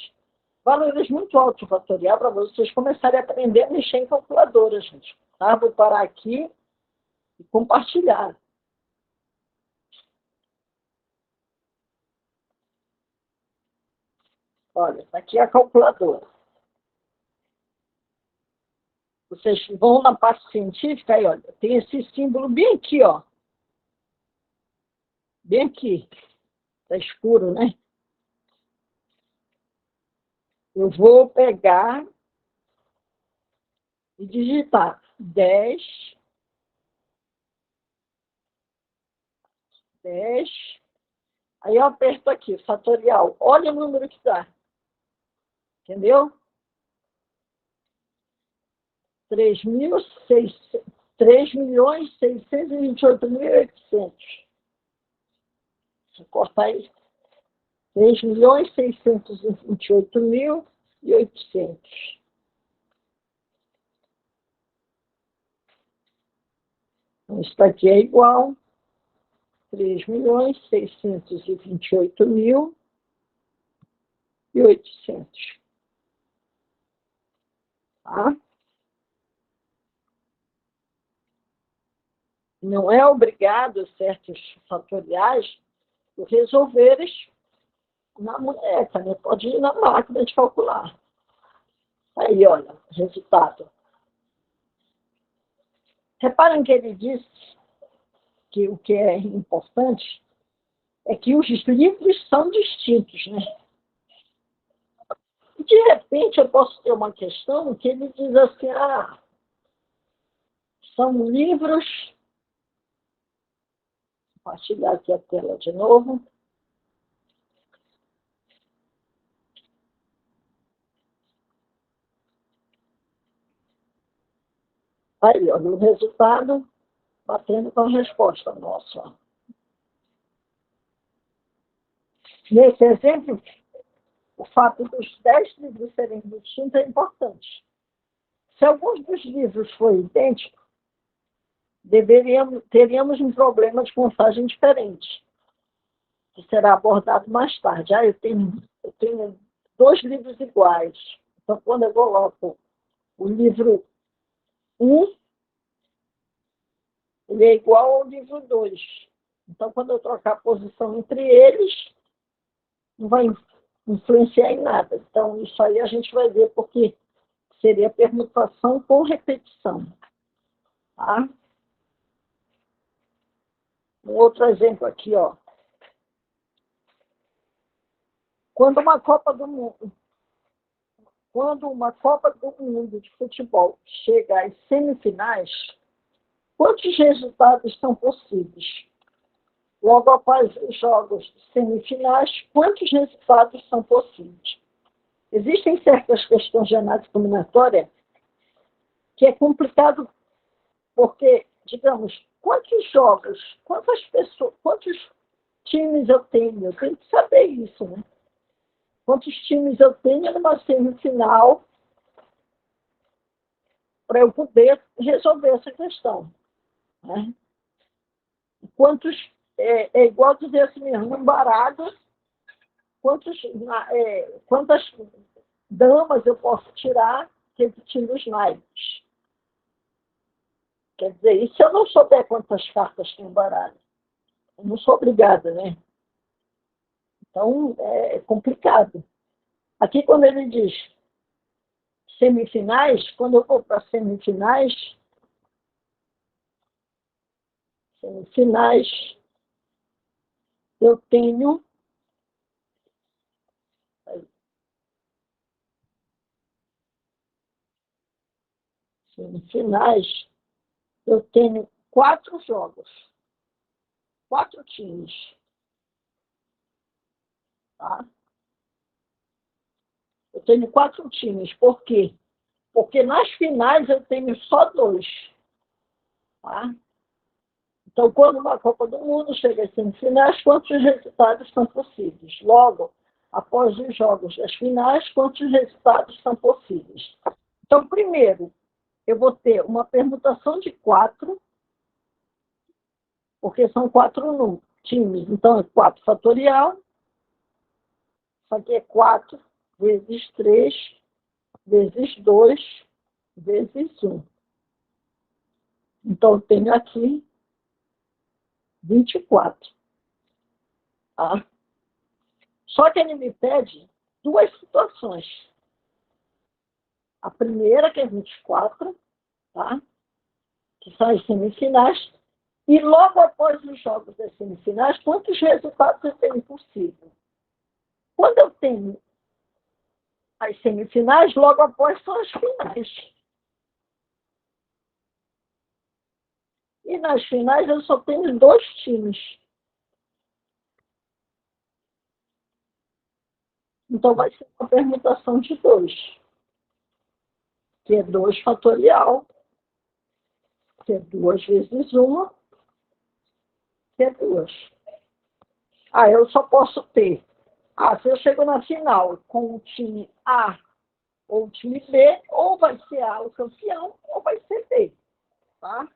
valores muito altos de fatorial, para vocês começarem a aprender a mexer em calculadora, gente. Tá? Vou parar aqui e compartilhar. Olha, está aqui a calculadora. Vocês vão na parte científica, aí, olha, tem esse símbolo bem aqui, ó. Bem aqui. Está escuro, né? Eu vou pegar e digitar 10, 10. Aí eu aperto aqui, fatorial. Olha o número que dá. Entendeu? 3.628.800. Deixa eu cortar aí. 3.628.800. Então, isso aqui é igual 3.628.800. Tá? Não é obrigado certos fatoriais resolveres na muneca, né? Pode ir na máquina de calcular. Aí, olha, resultado. Reparem que ele disse que o que é importante é que os livros são distintos, né? E, de repente, eu posso ter uma questão que ele diz assim, são livros... Vou compartilhar aqui a tela de novo. Aí, olha, o resultado batendo com a resposta nossa. Nesse exemplo, o fato dos 10 livros serem distintos é importante. Se alguns dos livros forem idênticos, teríamos um problema de contagem diferente, que será abordado mais tarde. Eu tenho 2 livros iguais. Então, quando eu coloco o livro 1, ele é igual ao livro 2. Então, quando eu trocar a posição entre eles, não vai influenciar em nada. Então, isso aí a gente vai ver porque seria permutação com repetição. Tá? Um outro exemplo aqui, ó. Quando uma Copa do Mundo de futebol chega às semifinais, quantos resultados são possíveis? Logo após os jogos semifinais, quantos resultados são possíveis? Existem certas questões de análise combinatória que é complicado porque, digamos, quantos jogos, quantas pessoas, quantos times eu tenho? Eu tenho que saber isso, né? Quantos times eu tenho numa semifinal para eu poder resolver essa questão, né? Quantos, é igual dizer assim mesmo, num baralho, quantas damas eu posso tirar repetindo os naipes? Quer dizer, e se eu não souber quantas cartas tem o baralho? Eu não sou obrigada, né? Então, é complicado. Aqui, quando ele diz semifinais, quando eu vou para semifinais, eu tenho semifinais, eu tenho 4 jogos, 4 times. Tá? Eu tenho 4 times. Por quê? Porque nas finais eu tenho só 2. Tá? Então, quando uma Copa do Mundo chega às semifinais, quantos resultados são possíveis? Logo, após os jogos das finais, quantos resultados são possíveis? Então, primeiro, eu vou ter uma permutação de 4, porque são 4 times. Então, é 4 fatorial. Isso aqui é 4 vezes 3, vezes 2, vezes 1. Então, eu tenho aqui 24. Tá? Só que ele me pede 2 situações. A primeira, que é 24, tá? Que são as semifinais. E logo após os jogos das semifinais, quantos resultados eu tenho possível? Quando eu tenho as semifinais, logo após são as finais. E nas finais eu só tenho 2 times. Então vai ser uma permutação de 2, que é 2 fatorial, que é 2 vezes 1, que é 2. Eu só posso ter. Se eu chego na final com o time A ou o time B, ou vai ser A o campeão, ou vai ser B. Tá?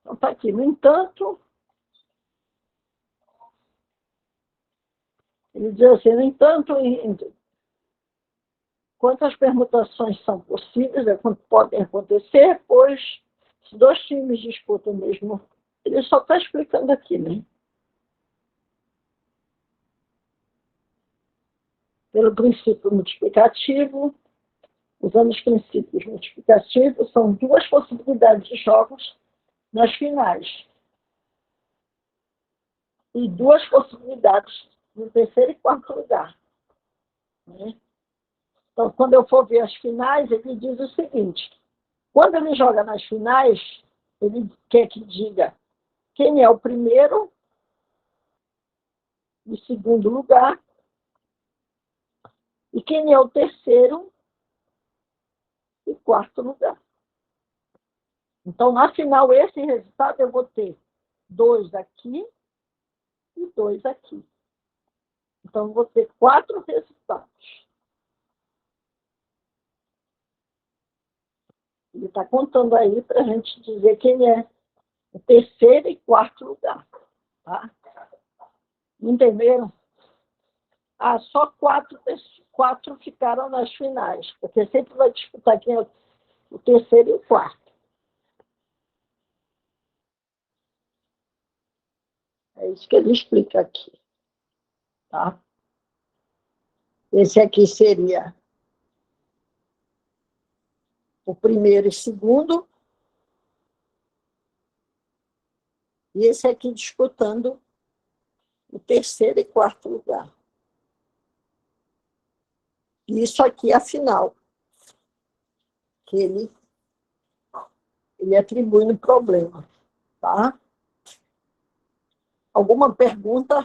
Então está aqui. No entanto, ele diz assim, no entanto, quantas permutações são possíveis, podem acontecer, pois se 2 times disputam o mesmo. Ele só está explicando aqui, né? pelo princípio multiplicativo. Usando os princípios multiplicativos, são duas possibilidades de jogos nas finais. E duas possibilidades no terceiro e quarto lugar. Né? Então, quando eu for ver as finais, ele diz o seguinte: quando ele joga nas finais, ele quer que diga quem é o primeiro e segundo lugar e quem é o terceiro e quarto lugar. Então, na final, esse resultado eu vou ter 2 aqui e 2 aqui. Então, eu vou ter 4 resultados. Ele está contando aí para a gente dizer quem é o terceiro e quarto lugar. Tá? Entenderam? Ah, só quatro ficaram nas finais, porque sempre vai disputar quem é o terceiro e o quarto. É isso que ele explica aqui. Tá? Esse aqui seria o primeiro e segundo, e esse aqui disputando o terceiro e quarto lugar. E isso aqui é a final, que ele atribui no problema. Tá? Alguma pergunta?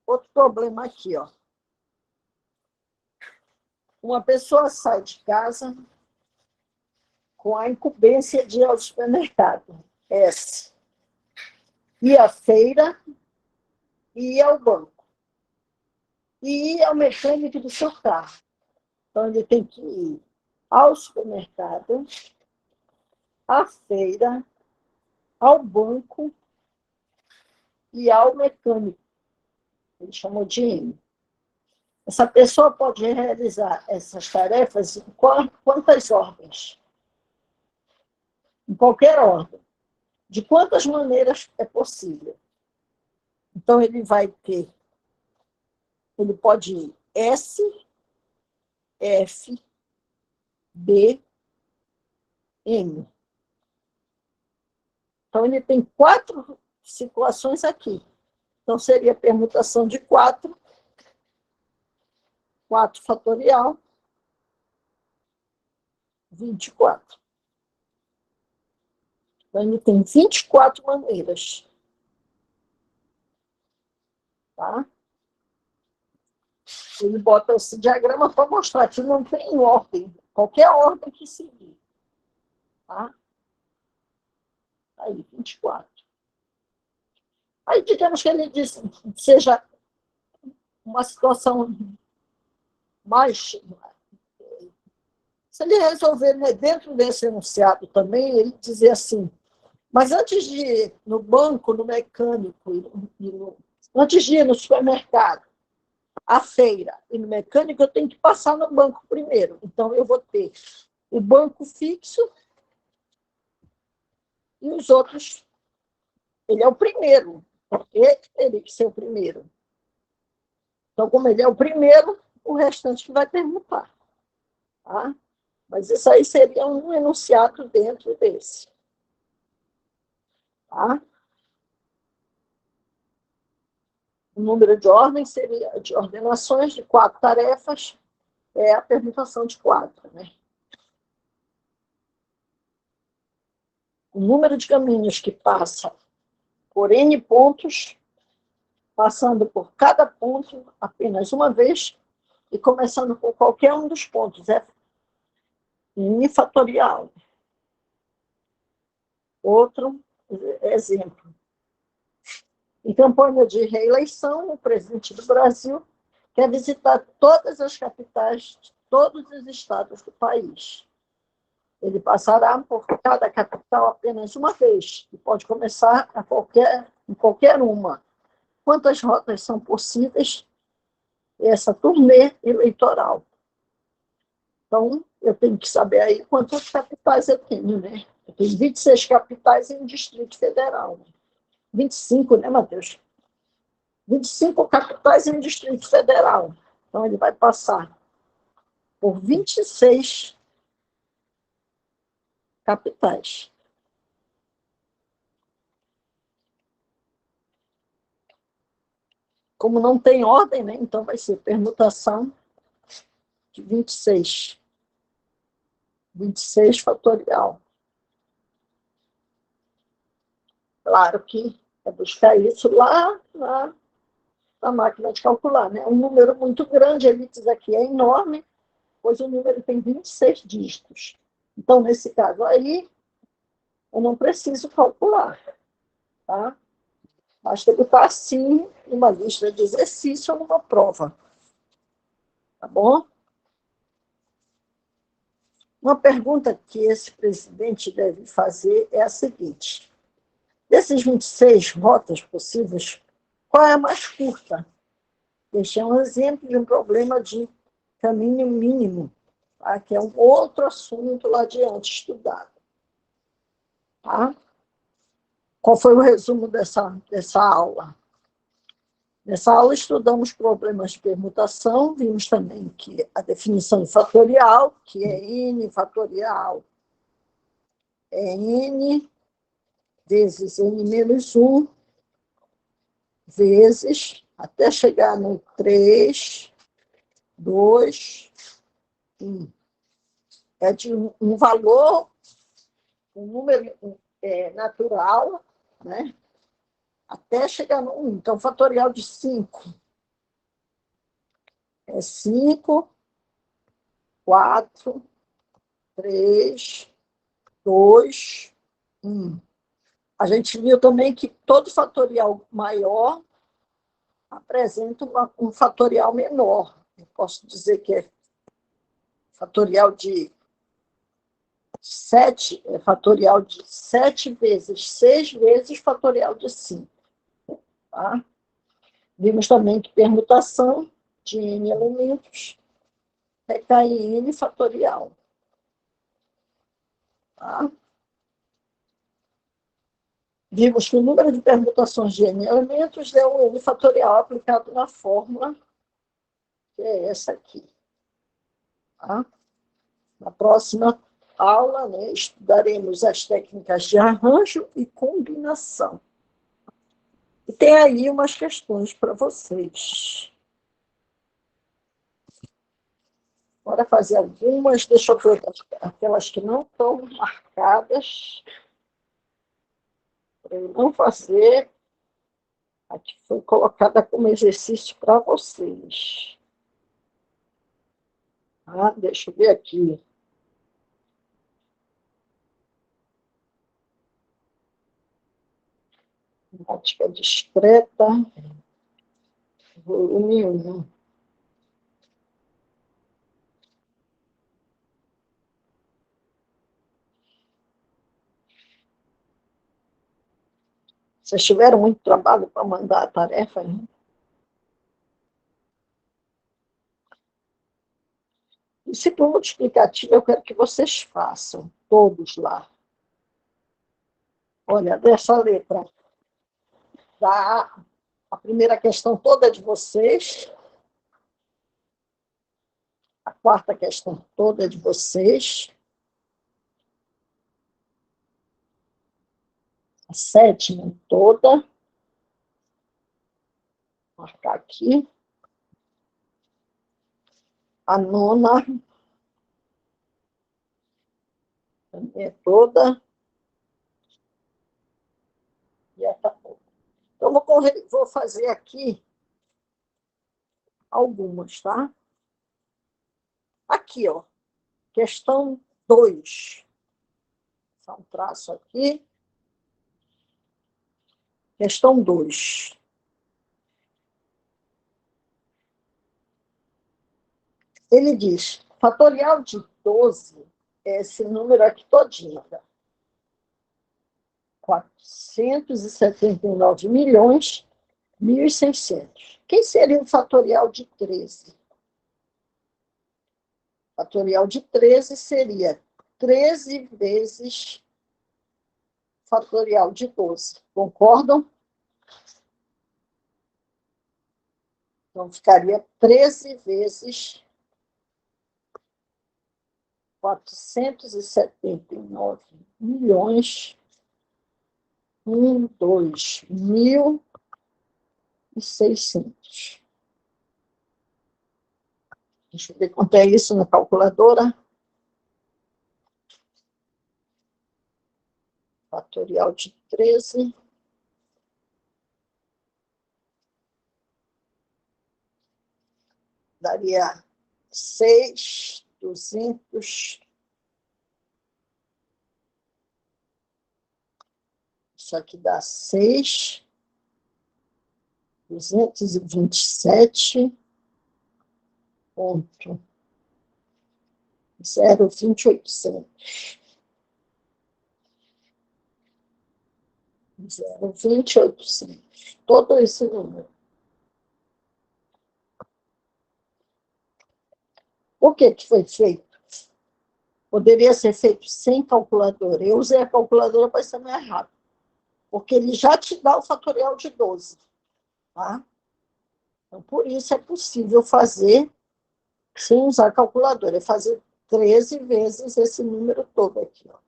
Outro problema aqui, ó. Uma pessoa sai de casa com a incumbência de ir ao supermercado, S, ir à feira e ir ao banco, e ir ao mecânico do seu carro. Então, ele tem que ir ao supermercado, à feira, ao banco e ao mecânico. Ele chamou de M. Essa pessoa pode realizar essas tarefas em quantas ordens? Em qualquer ordem. De quantas maneiras é possível? Então, ele pode ir S, F, B, M. Então, ele tem 4 situações aqui. Então, seria permutação de 4 fatorial, 24. Então, ele tem 24 maneiras. Tá? Ele bota esse diagrama para mostrar que não tem ordem, qualquer ordem que seguir. Tá? Aí, 24. Aí, digamos que ele seja uma situação mais... Se ele resolver, né, dentro desse enunciado também, ele dizer assim, mas antes de ir no banco, no mecânico, antes de ir no supermercado, à feira e no mecânico, eu tenho que passar no banco primeiro. Então, eu vou ter o banco fixo e os outros. Ele é o primeiro. Ele teria que ser o primeiro. Então, como ele é o primeiro, o restante vai perguntar. Tá? Mas isso aí seria um enunciado dentro desse. Tá? O número de ordens seria de ordenações de 4 tarefas, é a permutação de 4. Né? O número de caminhos que passa por N pontos, passando por cada ponto apenas uma vez e começando por qualquer um dos pontos. É N fatorial. Outro exemplo. Em campanha de reeleição, o presidente do Brasil quer visitar todas as capitais de todos os estados do país. Ele passará por cada capital apenas uma vez e pode começar em qualquer uma. Quantas rotas são possíveis essa turnê eleitoral? Então, eu tenho que saber aí quantas capitais eu tenho, né? Tem 26 capitais em um Distrito Federal. 25, né, Matheus? 25 capitais em um Distrito Federal. Então, ele vai passar por 26 capitais. Como não tem ordem, né, então vai ser permutação de 26. 26 fatorial. Claro que é buscar isso lá na máquina de calcular, né? Um número muito grande, a elipse aqui é enorme, pois o número tem 26 dígitos. Então, nesse caso aí, eu não preciso calcular, tá? Basta botar assim numa lista de exercício ou numa prova. Tá bom? Uma pergunta que esse presidente deve fazer é a seguinte: desses 26 rotas possíveis, qual é a mais curta? Este é um exemplo de um problema de caminho mínimo, tá? Que é um outro assunto lá adiante estudado. Tá? Qual foi o resumo dessa aula? Nessa aula estudamos problemas de permutação, vimos também que a definição de fatorial, que é n fatorial, é n vezes n menos 1, vezes, até chegar no 3, 2, 1. É de um valor, um número natural, né? Até chegar no 1. Então, fatorial de 5 é 5, 4, 3, 2, 1. A gente viu também que todo fatorial maior apresenta um fatorial menor. Eu posso dizer que é fatorial de 7, é fatorial de 7 vezes 6 vezes fatorial de 5. Tá? Vimos também que permutação de n elementos recai em n fatorial. Tá? Vimos que o número de permutações de n elementos é o n fatorial aplicado na fórmula, que é essa aqui. Tá? Na próxima aula, né, estudaremos as técnicas de arranjo e combinação. E tem aí umas questões para vocês. Bora fazer algumas, deixa eu ver aquelas que não estão marcadas, para eu não fazer. Aqui foi colocada como exercício para vocês. Ah, deixa eu ver aqui. Ótica discreta, volume 1. Vocês tiveram muito trabalho para mandar a tarefa, hein? Discípulo multiplicativo, eu quero que vocês façam, todos lá. Olha, dessa letra, a primeira questão toda é de vocês, a quarta questão toda é de vocês, a sétima toda, vou marcar aqui, a nona também é toda, e acabou. Então, vou fazer aqui algumas, tá? Aqui, ó, questão 2. Só um traço aqui. Questão 2. Ele diz, fatorial de 12 é esse número aqui todinho, tá? 479.100.600. Quem seria o fatorial de 13? Fatorial de 13 seria 13 vezes fatorial de 12. Concordam? Então, ficaria 13 vezes 479.102.600. Deixa eu ver quanto é isso na calculadora. Fatorial de 13. Daria 6.200. Isso aqui dá 6.227.02800. 0,2800. Todo esse número. O que foi feito? Poderia ser feito sem calculadora. Eu usei a calculadora para ser mais rápido, porque ele já te dá o fatorial de 12. Tá? Então, por isso é possível fazer sem usar calculadora. É fazer 13 vezes esse número todo aqui. Ó.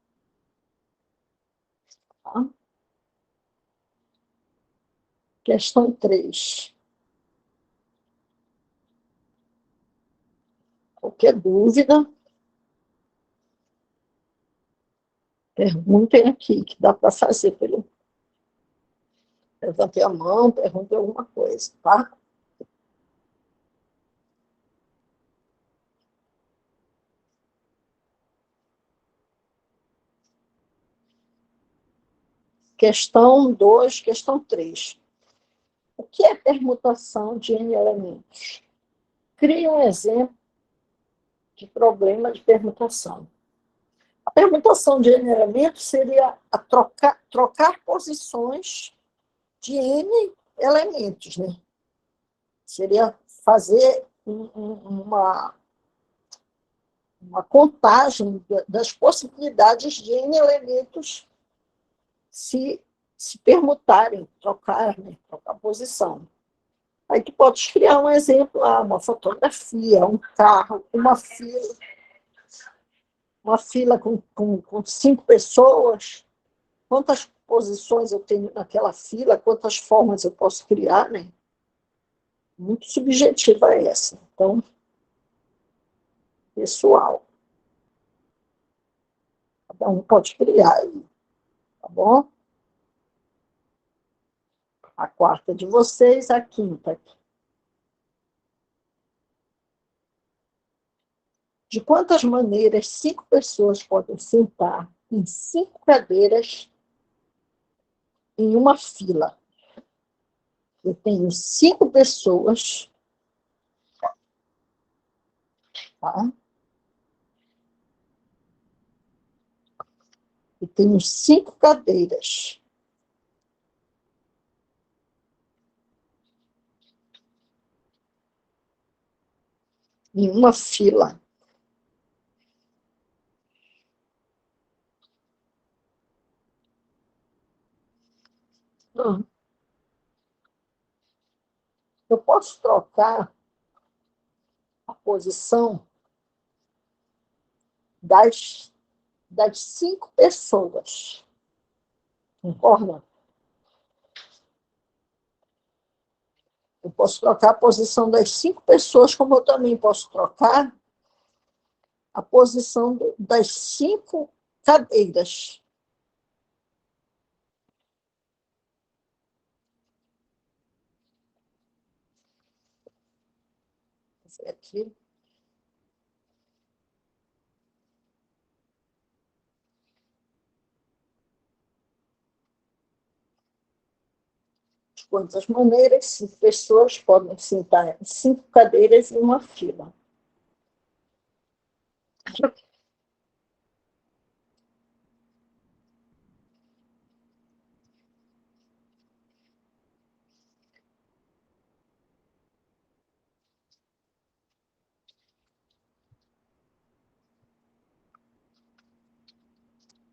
Tá? Questão 3. Qualquer dúvida, perguntem aqui, que dá para fazer. Levantei a mão, perguntem alguma coisa, tá? Questão 2, questão 3. O que é permutação de N elementos? Crie um exemplo de problema de permutação. A permutação de N elementos seria a trocar posições de N elementos, né? Seria fazer uma contagem das possibilidades de N elementos se permutarem, trocar, né? Trocar posição. Aí tu podes criar um exemplo, uma fotografia, um carro, uma fila com 5 pessoas, quantas posições eu tenho naquela fila, quantas formas eu posso criar, né? Muito subjetiva essa. Então, pessoal, cada um pode criar aí, tá bom? A quarta de vocês, a quinta aqui. De quantas maneiras 5 pessoas podem sentar em 5 cadeiras em uma fila? Eu tenho 5 pessoas, tá? E tenho 5 cadeiras. Em uma fila. Eu posso trocar a posição das 5 pessoas. Concorda? Eu posso trocar a posição das 5 pessoas, como eu também posso trocar a posição das 5 cadeiras. Aqui. De quantas maneiras 5 pessoas podem sentar em 5 cadeiras em uma fila?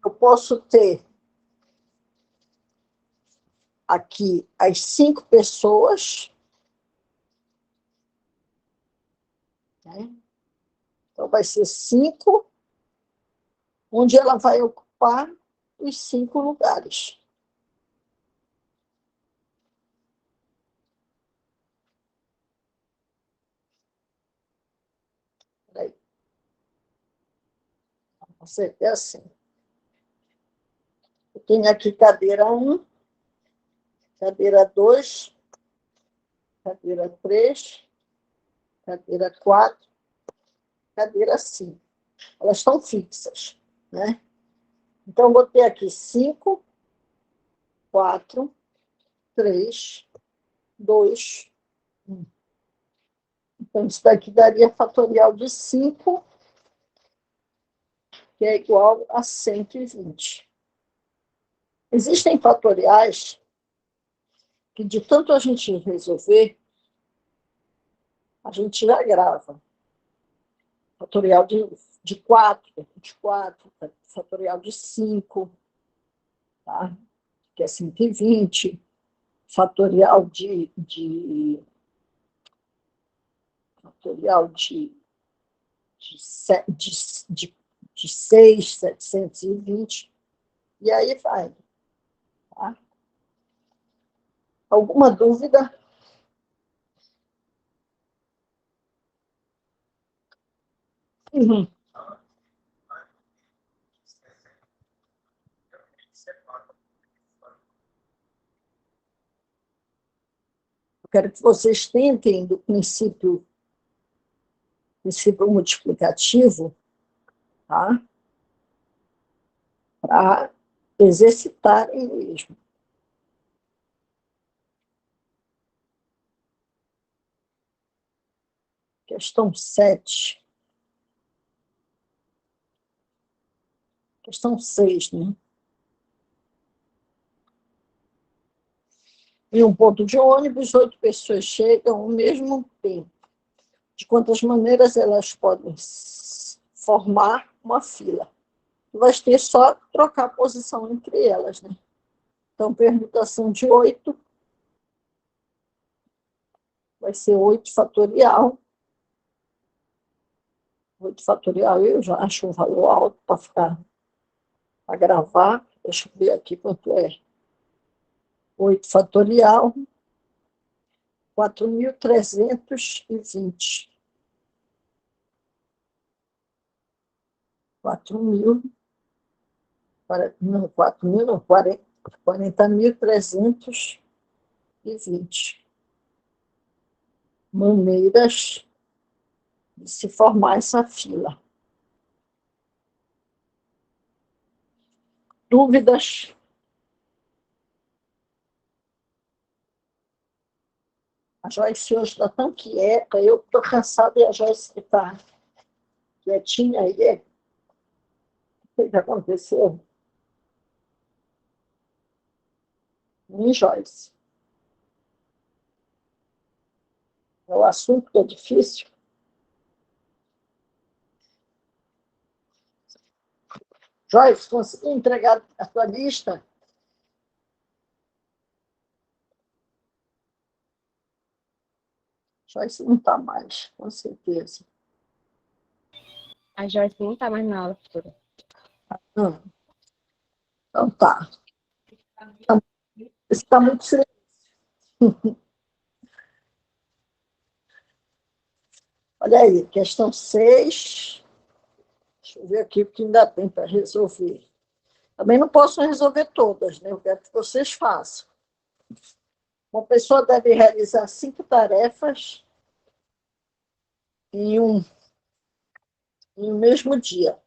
Eu posso ter aqui as 5 pessoas, né? Então, vai ser 5, onde ela vai ocupar os 5 lugares. Peraí. Você é assim. Eu tenho aqui cadeira 1, cadeira 2, cadeira 3, cadeira 4, cadeira 5. Elas estão fixas, né? Então, eu botei aqui 5, 4, 3, 2, 1. Então, isso daqui daria fatorial de 5, que é igual a 120. Existem fatoriais que, de tanto a gente resolver, a gente já grava. Fatorial de 4, 24, fatorial de 5, tá? Que é 120, fatorial fatorial de 6, 720, e aí vai. Tá? Alguma dúvida? Uhum. Eu quero que vocês tentem, do princípio multiplicativo, tá? Para exercitarem mesmo. Questão 7. Questão 6, né? Em um ponto de ônibus, 8 pessoas chegam ao mesmo tempo. De quantas maneiras elas podem formar uma fila? Vai ter só trocar a posição entre elas, né? Então, permutação de 8 vai ser 8 fatorial. 8 fatorial eu já acho um valor alto para gravar. Deixa eu ver aqui quanto é. 8 fatorial, 4.320. 4.000, não, 4.000, não, 40.320 maneiras de se formar essa fila. Dúvidas? A Joyce hoje está tão quieta, eu estou cansada e a Joyce está quietinha aí. O que aconteceu? Joyce. É o assunto que é difícil. Joyce, consegui entregar a tua lista? Joyce não está mais, com certeza. A Joyce não está mais na aula, professora. Então tá. Está muito silêncio. Olha aí, questão 6. Deixa eu ver aqui o que ainda tem para resolver. Também não posso resolver todas, né? Eu quero que vocês façam. Uma pessoa deve realizar 5 tarefas em um mesmo dia.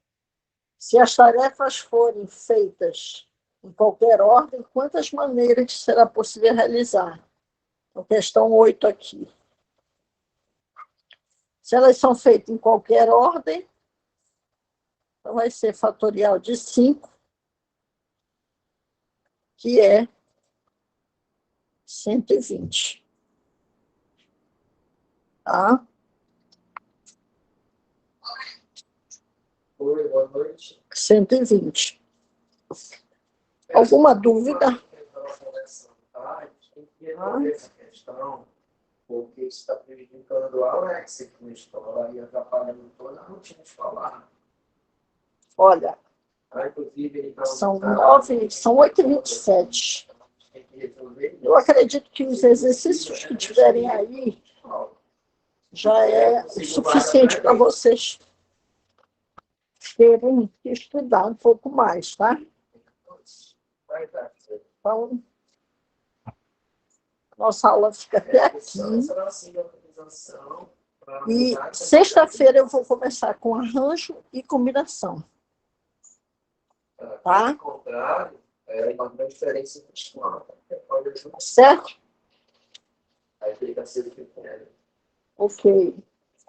Se as tarefas forem feitas em qualquer ordem, quantas maneiras será possível realizar? Então, questão 8 aqui. Se elas são feitas em qualquer ordem, então vai ser fatorial de 5, que é 120. Tá? Oi, boa noite. 120. Alguma dúvida? tem que resolver essa questão, porque isso está prejudicando o Alex aqui na escola e atrapalhando toda a rotina escolar. Olha, Inclusive, ele está são 8h27. Eu acredito que os exercícios que tiverem aí já é o suficiente para vocês terem que estudar um pouco mais, tá? Então, nossa aula fica até aqui. E sexta-feira eu vou começar com arranjo e combinação. Tá? Certo? Ok.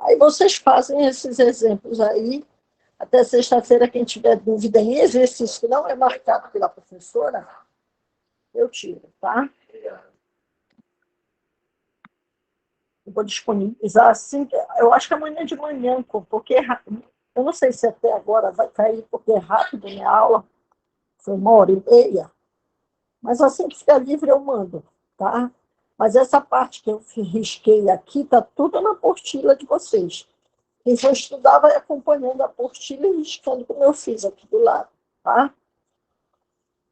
Aí vocês fazem esses exemplos aí. Até sexta-feira, quem tiver dúvida em exercício que não é marcado pela professora, eu tiro, tá? Eu vou disponibilizar assim. Eu acho que amanhã de manhã, porque eu não sei se até agora vai cair, porque é rápido minha aula, foi 1h30, mas assim que ficar livre eu mando, tá? Mas essa parte que eu risquei aqui está tudo na apostila de vocês. Quem for estudar vai acompanhando a apostila e riscando como eu fiz aqui do lado, tá?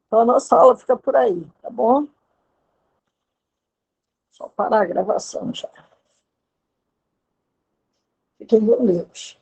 Então a nossa aula fica por aí, tá bom? Só parar a gravação já. Fiquem com Deus.